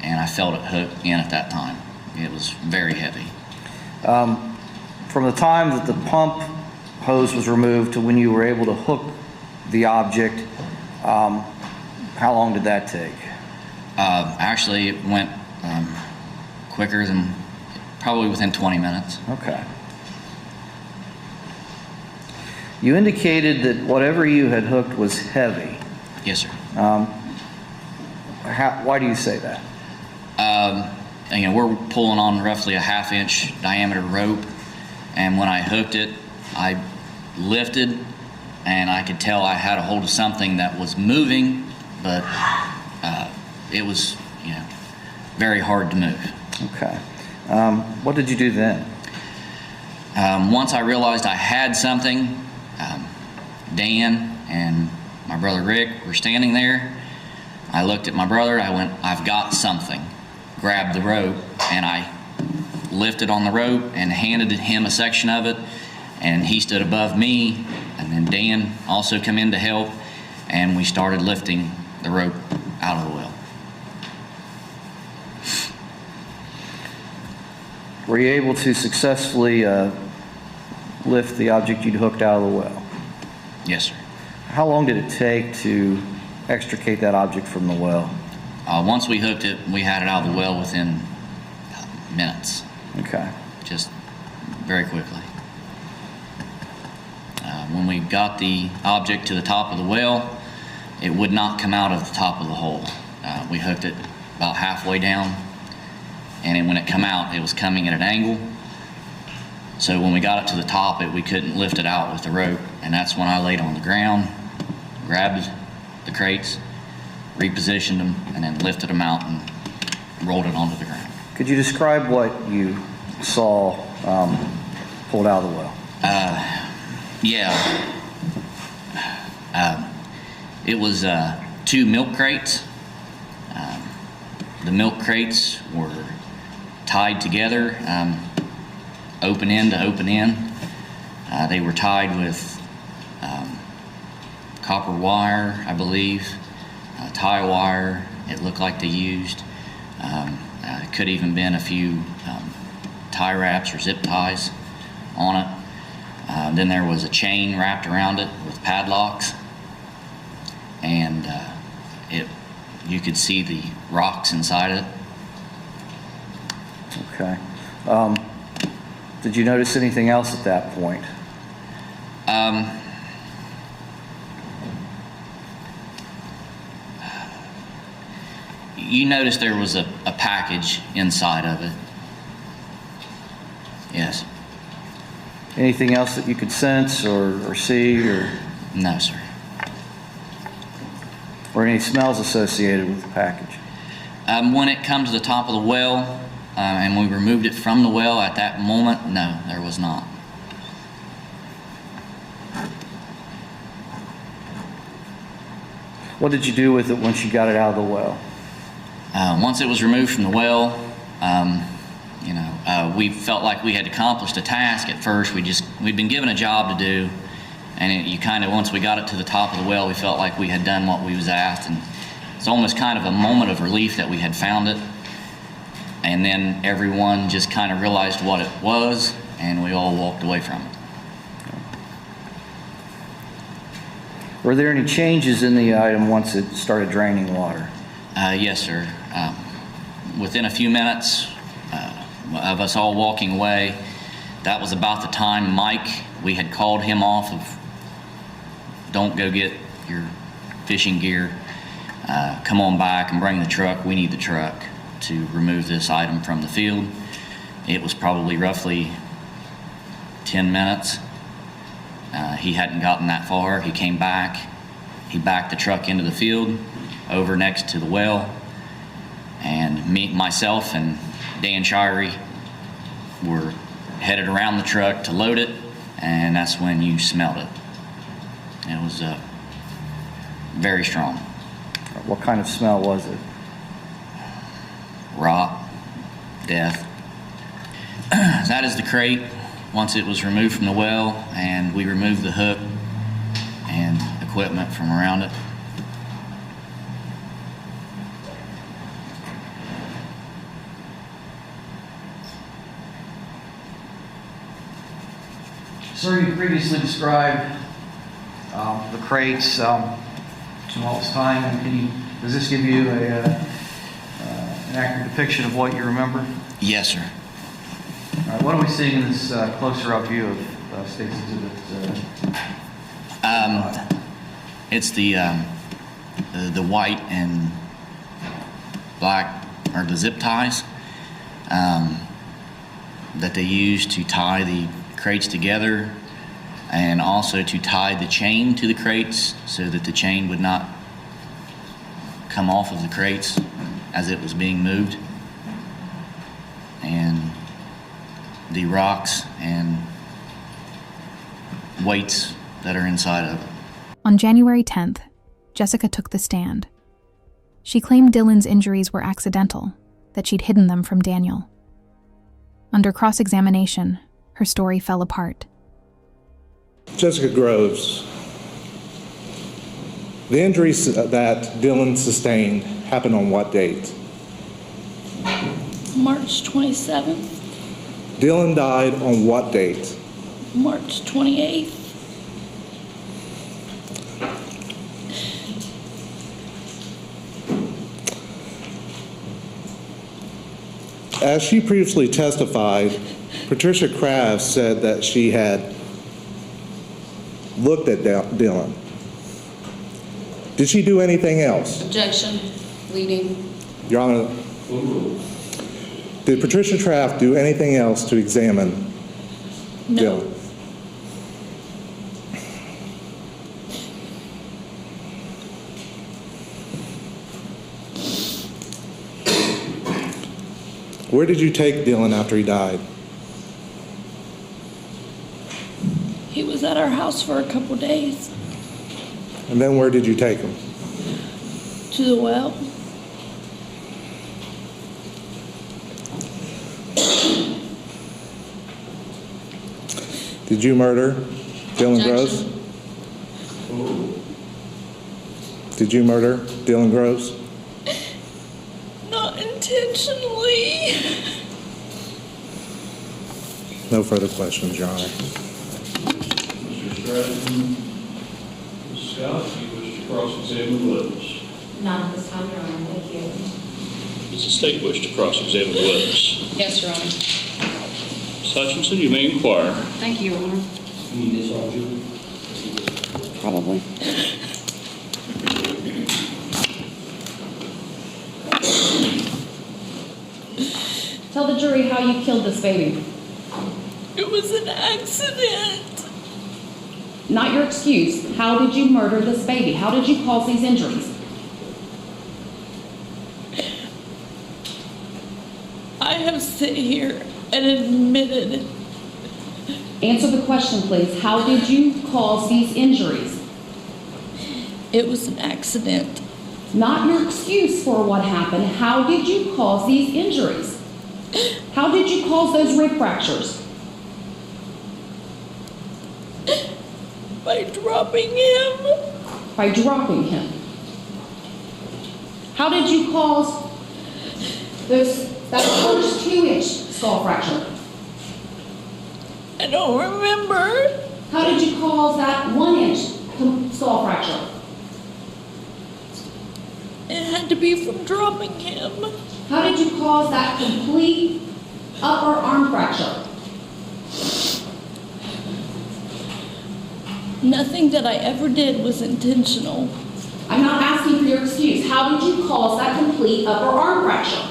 and I felt it hook in at that time. It was very heavy. From the time that the pump hose was removed to when you were able to hook the object, how long did that take? Actually, it went quicker than, probably within 20 minutes. Okay. You indicated that whatever you had hooked was heavy. Yes, sir. Why do you say that? We're pulling on roughly a 1/2 inch diameter rope, and when I hooked it, I lifted, and I could tell I had a hold of something that was moving, but it was very hard to move. Okay. What did you do then? Once I realized I had something, Dan and my brother Rick were standing there. I looked at my brother, I went, I've got something. Grabbed the rope, and I lifted on the rope and handed him a section of it, and he stood above me, and then Dan also come in to help, and we started lifting the rope out of the well. Were you able to successfully lift the object you'd hooked out of the well? Yes, sir. How long did it take to extricate that object from the well? Once we hooked it, we had it out of the well within minutes. Okay. Just very quickly. When we got the object to the top of the well, it would not come out of the top of the hole. We hooked it about halfway down, and then when it come out, it was coming at an angle. So when we got it to the top, we couldn't lift it out with the rope, and that's when I laid on the ground, grabbed the crates, repositioned them, and then lifted them out and rolled it onto the ground. Could you describe what you saw pulled out of the well? It was 2 milk crates. The milk crates were tied together, open end to open end. They were tied with copper wire, I believe, tie wire. It looked like they used. It could even been a few tie wraps or zip ties on it. Then there was a chain wrapped around it with padlocks, and you could see the rocks inside it. Okay. Did you notice anything else at that point? You noticed there was a package inside of it. Yes. Anything else that you could sense or see or? No, sir. Or any smells associated with the package? When it comes to the top of the well, and we removed it from the well at that moment, no, there was not. What did you do with it once you got it out of the well? Once it was removed from the well, we felt like we had accomplished a task at first. We'd been given a job to do, and once we got it to the top of the well, we felt like we had done what we was asked, and it's almost kind of a moment of relief that we had found it. And then everyone just kind of realized what it was, and we all walked away from it. Were there any changes in the item once it started draining water? Yes, sir. Within a few minutes of us all walking away, that was about the time Mike, we had called him off of, don't go get your fishing gear, come on back and bring the truck, we need the truck to remove this item from the field. It was probably roughly 10 minutes. He hadn't gotten that far. He came back. He backed the truck into the field over next to the well. And myself and Dan Shirey were headed around the truck to load it, and that's when you smelled it. It was very strong. What kind of smell was it? Rot, death. That is the crate. Once it was removed from the well, and we removed the hook and equipment from around it. Sir, you previously described the crates to all this time. Does this give you an accurate depiction of what you remember? Yes, sir. All right, what are we seeing in this closer up view of State's Exhibit? It's the white and black, or the zip ties that they use to tie the crates together, and also to tie the chain to the crates so that the chain would not come off of the crates as it was being moved. And the rocks and weights that are inside of it. On January 10th, Jessica took the stand. She claimed Dylan's injuries were accidental, that she'd hidden them from Daniel. Under cross-examination, her story fell apart. Jessica Groves, the injuries that Dylan sustained happened on what date? March 27th, Dylan died on what date? March 28th. As she previously testified, Patricia Kraft said that she had looked at Dylan. Did she do anything else? Objection, leading. Your Honor, did Patricia Kraft do anything else to examine No. Dylan? Where did you take Dylan after he died? He was at our house for a couple days. And then where did you take him? To the well. Did you murder Dylan Groves? Did you murder Dylan Groves? Not intentionally. No further questions, Your Honor. Mr. Stratton, Ms. Scott, you wish to cross-examine the witness? Not at this time, Your Honor. Thank you. Does the state wish to cross-examine the witness? Yes, Your Honor. Ms. Hutchinson, you may inquire. Thank you, Your Honor. Probably. Tell the jury how you killed this baby. It was an accident. Not your excuse. How did you murder this baby? How did you cause these injuries? I have sit here and admitted. Answer the question, please. How did you cause these injuries? It was an accident. Not your excuse for what happened. How did you cause these injuries? How did you cause those rib fractures? By dropping him. By dropping him. How did you cause that first 2-inch skull fracture? I don't remember. How did you cause that 1-inch skull fracture? It had to be from dropping him. How did you cause that complete upper arm fracture? Nothing that I ever did was intentional. I'm not asking for your excuse. How did you cause that complete upper arm fracture?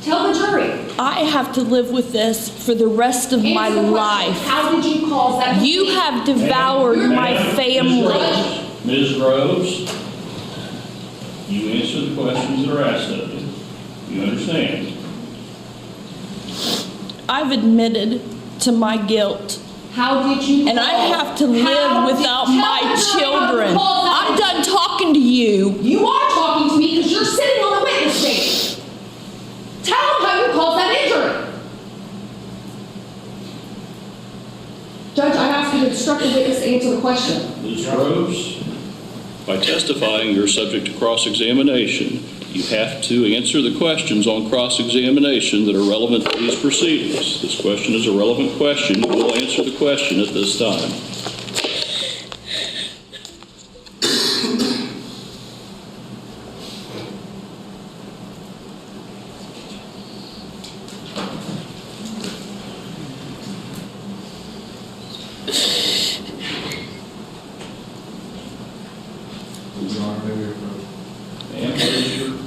Tell the jury. I have to live with this for the rest of my life. How did you cause that? You have devoured my family. Ms. Groves, you answer the questions that are asked of you. You understand? I've admitted to my guilt. How did you? And I have to live without my children. I'm done talking to you. You are talking to me because you're sitting on the witness stand. Tell them how you caused that injury. Judge, I ask you to instruct the witness to answer the question. Ms. Groves, by testifying, you're subject to cross-examination. You have to answer the questions on cross-examination that are relevant to these proceedings. This question is a relevant question. You will answer the question at this time.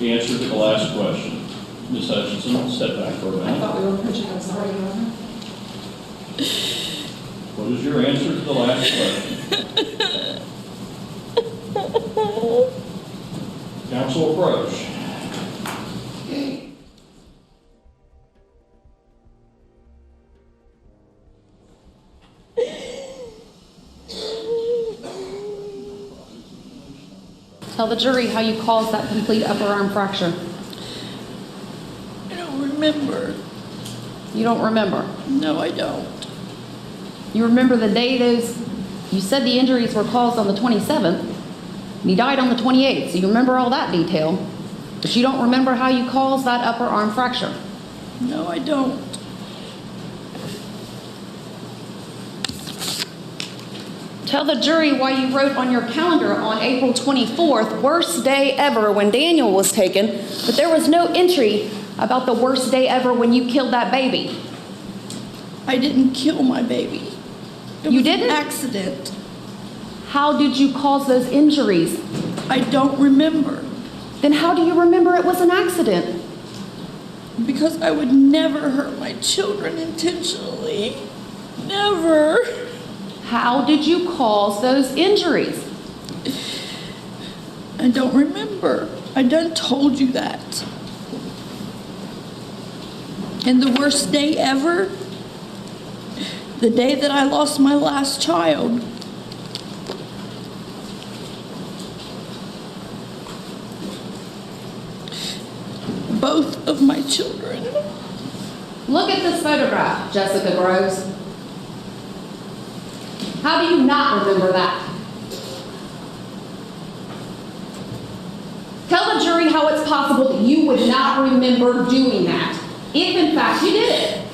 Answer to the last question. Ms. Hutchinson, step back for a minute. I thought we were pushing. I'm sorry, Your Honor. What is your answer to the last question? Counsel approach. Tell the jury how you caused that complete upper arm fracture. I don't remember. You don't remember? No, I don't. You remember the day you said the injuries were caused on the 27th, and he died on the 28th, so you remember all that detail, but you don't remember how you caused that upper arm fracture. No, I don't. Tell the jury why you wrote on your calendar on April 24th, worst day ever when Daniel was taken, but there was no entry about the worst day ever when you killed that baby. I didn't kill my baby. You didn't? An accident. How did you cause those injuries? I don't remember. Then how do you remember it was an accident? Because I would never hurt my children intentionally. Never. How did you cause those injuries? I don't remember. I done told you that. And the worst day ever, the day that I lost my last child. Both of my children. Look at this photograph, Jessica Groves. How do you not remember that? Tell the jury how it's possible that you would not remember doing that, if in fact you did it.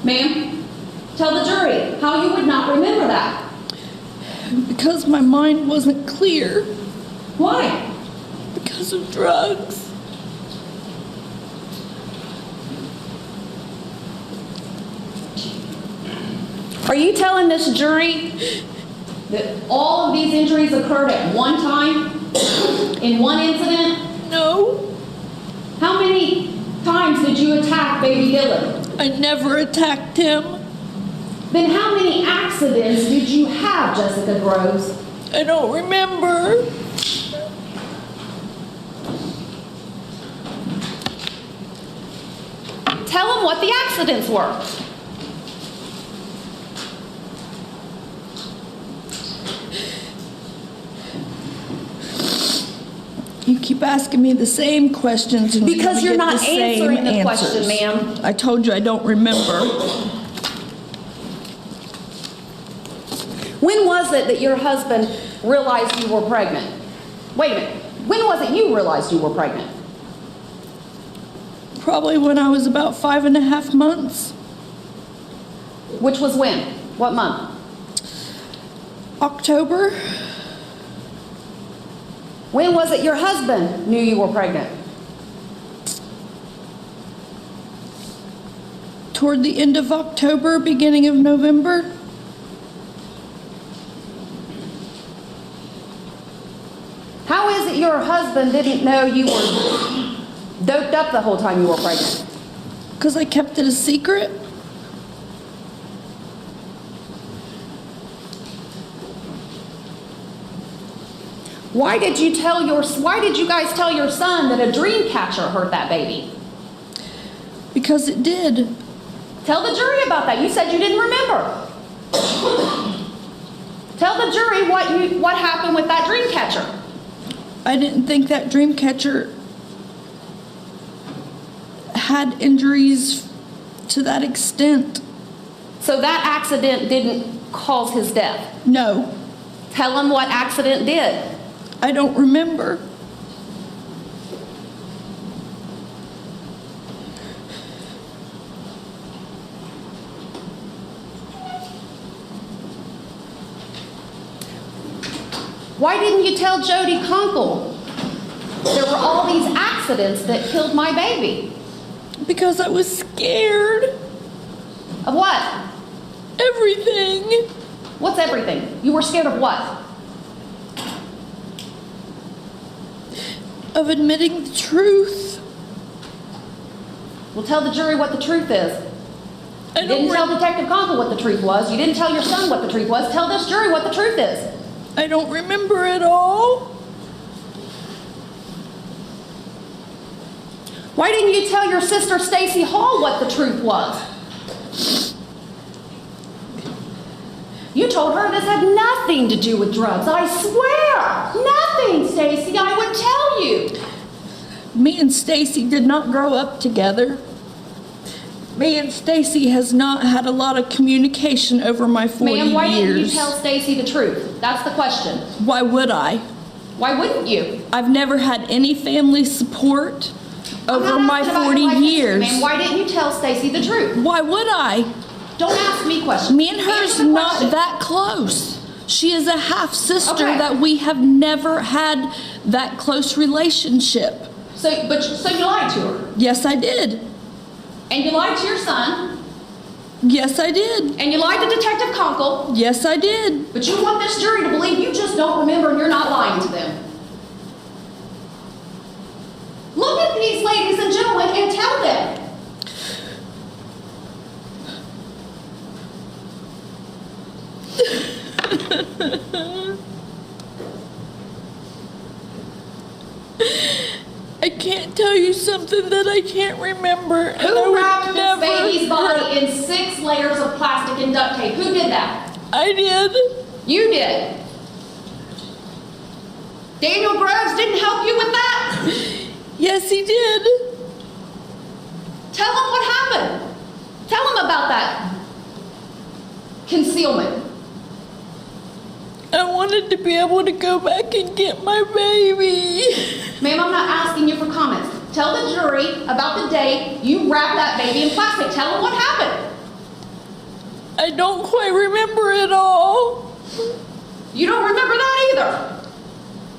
Ma'am, tell the jury how you would not remember that. Because my mind wasn't clear. Why? Because of drugs. Are you telling this jury that all of these injuries occurred at one time In one incident? No. How many times did you attack baby Dylan? I never attacked him. Then how many accidents did you have, Jessica Groves? I don't remember. Tell them what the accidents were. You keep asking me the same questions and Because you you're get not the same answering the answers. question, ma'am. I told you I don't remember. When was it that your husband realized you were pregnant? Wait a minute. When was it you realized you were pregnant? Probably when I was about 5.5 months. Which was when? What month? October. When was it your husband knew you were pregnant? Toward the end of October, beginning of November. How is it your husband didn't know you were doped up the whole time you were pregnant? Because I kept it a secret. Why did you guys tell your son that a dream catcher hurt that baby? Because it did. Tell the jury about that. You said you didn't remember. Tell the jury what happened with that dream catcher. I didn't think that dream catcher had injuries to that extent. So that accident didn't cause his death? No. Tell him what accident did. I don't remember. Why didn't you tell Jody Kunkel there were all these accidents that killed my baby? Because I was scared. Of what? Everything. What's everything? You were scared of what? Of admitting the truth. Well, tell the jury what the truth is. You didn't tell Detective Kunkel what the truth was. You didn't tell your son what the truth was. Tell this jury what the truth is. I don't remember it all. Why didn't you tell your sister Stacy Hall what the truth was? You told her this had nothing to do with drugs. I swear. Nothing, Stacy. I would tell you. Me and Stacy did not grow up together. Me and Stacy has not had a lot of communication over my 40 years. Ma'am, why didn't you tell Stacy the truth? That's the question. Why would I? Why wouldn't you? I've never had any family support over my 40 years. Ma'am, why didn't you tell Stacy the truth? Why would I? Don't ask me questions. Me and her's not that close. She is a half sister that we have never had that close relationship. So you lied to her? Yes, I did. And you lied to your son? Yes, I did. And you lied to Detective Kunkel? Yes, I did. But you want this jury to believe you just don't remember and you're not lying to them. Look at these ladies and gentlemen and tell them. I can't tell you something that I can't remember. Who wrapped this baby's body in 6 layers of plastic and duct tape? Who did that? I did. You did. Daniel Groves didn't help you with that? Yes, he did. Tell him what happened. Tell him about that concealment. I wanted to be able to go back and get my baby. Ma'am, I'm not asking you for comments. Tell the jury about the day you wrapped that baby in plastic. Tell them what happened. I don't quite remember it all. You don't remember that either.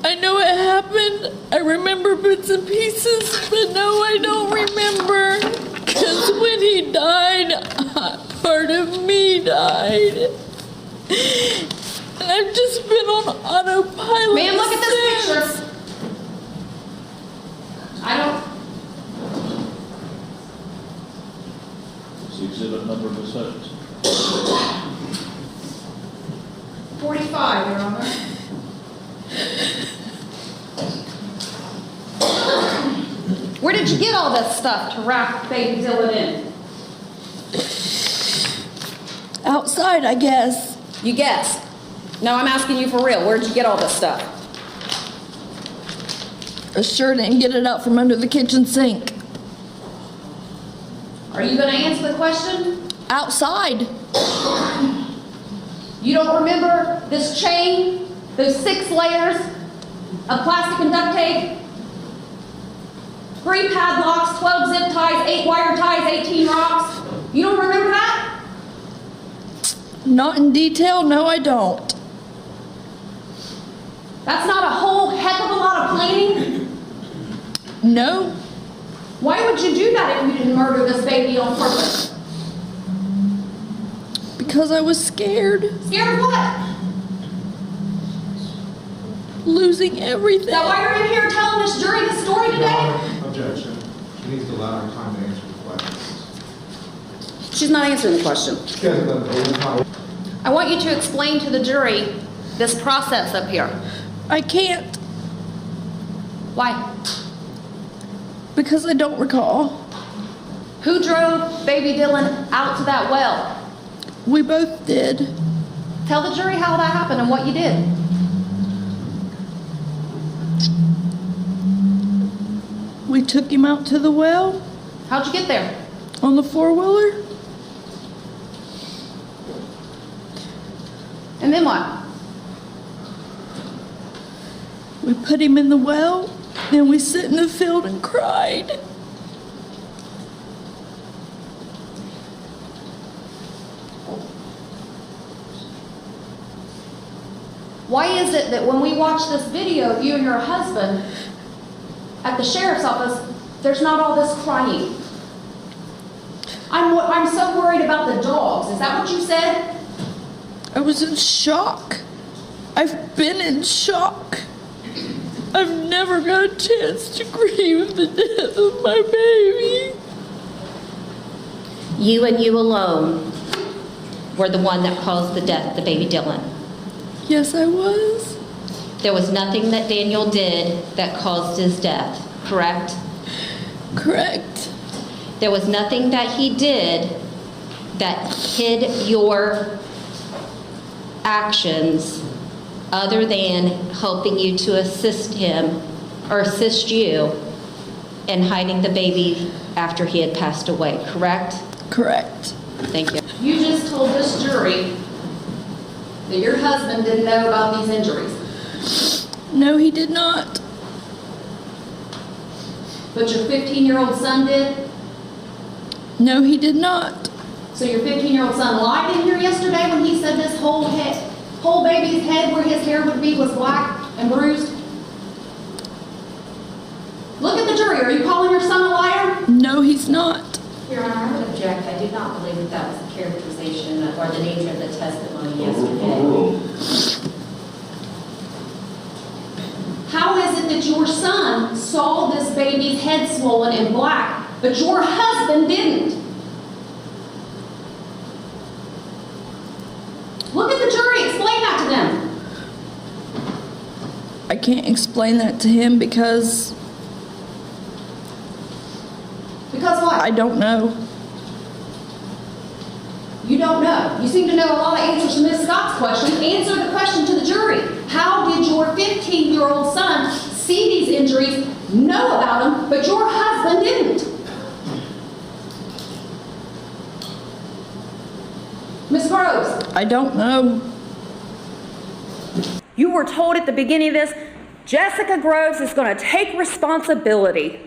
I know it happened. I remember bits and pieces, but no, I don't remember. Because when he died, part of me died. And I've just been on autopilot. Ma'am, look at this picture. exhibit number of the sentence. 45, Your Honor. Where did you get all this stuff to wrap baby Dylan in? Outside, I guess. You guessed. No, I'm asking you for real. Where'd you get all this stuff? I sure didn't get it out from under the kitchen sink. Are you going to answer the question? Outside. You don't remember this chain, those 6 layers of plastic and duct tape, 3 padlocks, 12 zip ties, 8 wire ties, 18 rocks? You don't remember that? Not in detail, no I don't. That's not a whole heck of a lot of planning? No. Why would you do that if you didn't murder this baby on purpose? Because I was scared. Scared of what? Losing everything. Is that why you're in here telling this jury this story today? Objection. She needs to allow her time to answer the questions. She's not answering the question. She hasn't done the whole time. I want you to explain to the jury this process up here. I can't. Why? Because I don't recall. Who drove baby Dylan out to that well? We both did. Tell the jury how that happened and what you did. We took him out to the well. How'd you get there? On the 4-wheeler. And then what? We put him in the well, then we sit in the field and cried. Why is it that when we watch this video of you and your husband at the sheriff's office, there's not all this crying? I'm so worried about the dogs. Is that what you said? I was in shock. I've been in shock. I've never got a chance to grieve the death of my baby. You and you alone were the one that caused the death of the baby Dylan. Yes, I was. There was nothing that Daniel did that caused his death, correct? Correct. There was nothing that he did that hid your actions other than helping you to assist him or assist you in hiding the baby after he had passed away, correct? Correct. Thank you. You just told this jury that your husband didn't know about these injuries. No, he did not. But your 15-year-old son did? No, he did not. So your 15-year-old son lied in here yesterday when he said this whole baby's head where his hair would be was black and bruised? Look at the jury. Are you calling your son a liar? No, he's not. Your Honor, I would object. I do not believe that that was the characterization or the nature of the testimony yesterday. How is it that your son saw this baby's head swollen and black, but your husband didn't? Look at the jury. Explain that to them. I can't explain that to him because... Because what? I don't know. You don't know. You seem to know a lot of answers to Ms. Scott's question. Answer the question to the jury. How did your 15-year-old son see these injuries, know about them, but your husband didn't? Ms. Groves. I don't know. You were told at the beginning of this, Jessica Groves is going to take responsibility.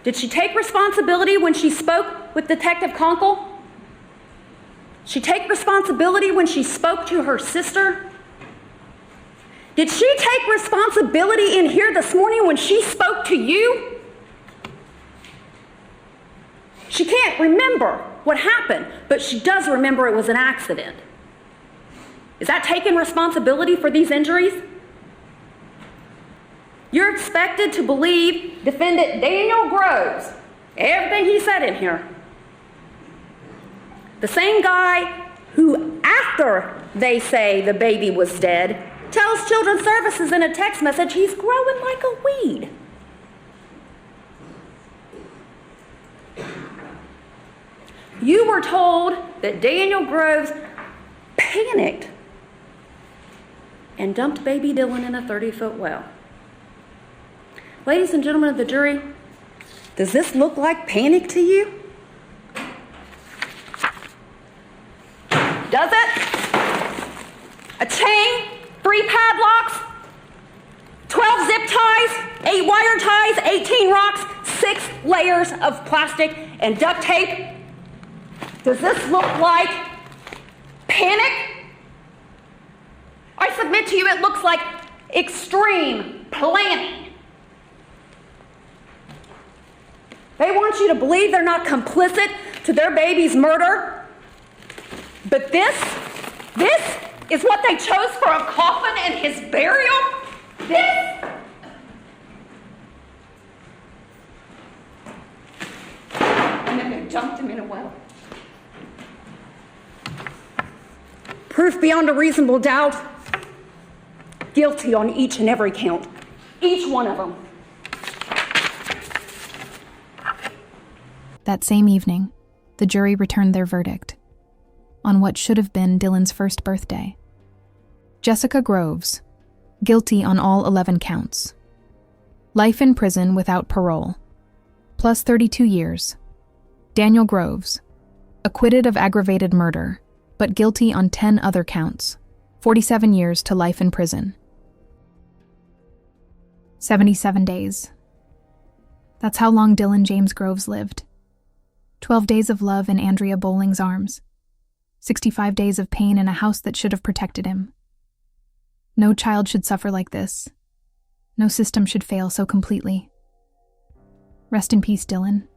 Did she take responsibility when she spoke with Detective Conkle? She take responsibility when she spoke to her sister? Did she take responsibility in here this morning when she spoke to you? She can't remember what happened, but she does remember it was an accident. Is that taking responsibility for these injuries? You're expected to believe defendant Daniel Groves, everything he said in here. The same guy who, after they say the baby was dead, tells Children's Services in a text message he's growing like a weed. You were told that Daniel Groves panicked and dumped baby Dylan in a 30-foot well. Ladies and gentlemen of the jury, does this look like panic to you? Does it? A chain, 3 padlocks, 12 zip ties, 8 wire ties, 18 rocks, 6 layers of plastic and duct tape. Does this look like panic? I submit to you it looks like extreme planning. They want you to believe they're not complicit to their baby's murder. But this is what they chose for a coffin and his burial? This? And then they dumped him in a well. Proof beyond a reasonable doubt. Guilty on each and every count. Each one of them. That same evening, the jury returned their verdict on what should have been Dylan's first birthday. Jessica Groves, guilty on all 11 counts. Life in prison without parole, plus 32 years. Daniel Groves, acquitted of aggravated murder, but guilty on 10 other counts, 47 years to life in prison. 77 days. That's how long Dylan James Groves lived. 12 days of love in Andrea Bowling's arms. 65 days of pain in a house that should have protected him. No child should suffer like this. No system should fail so completely. Rest in peace, Dylan.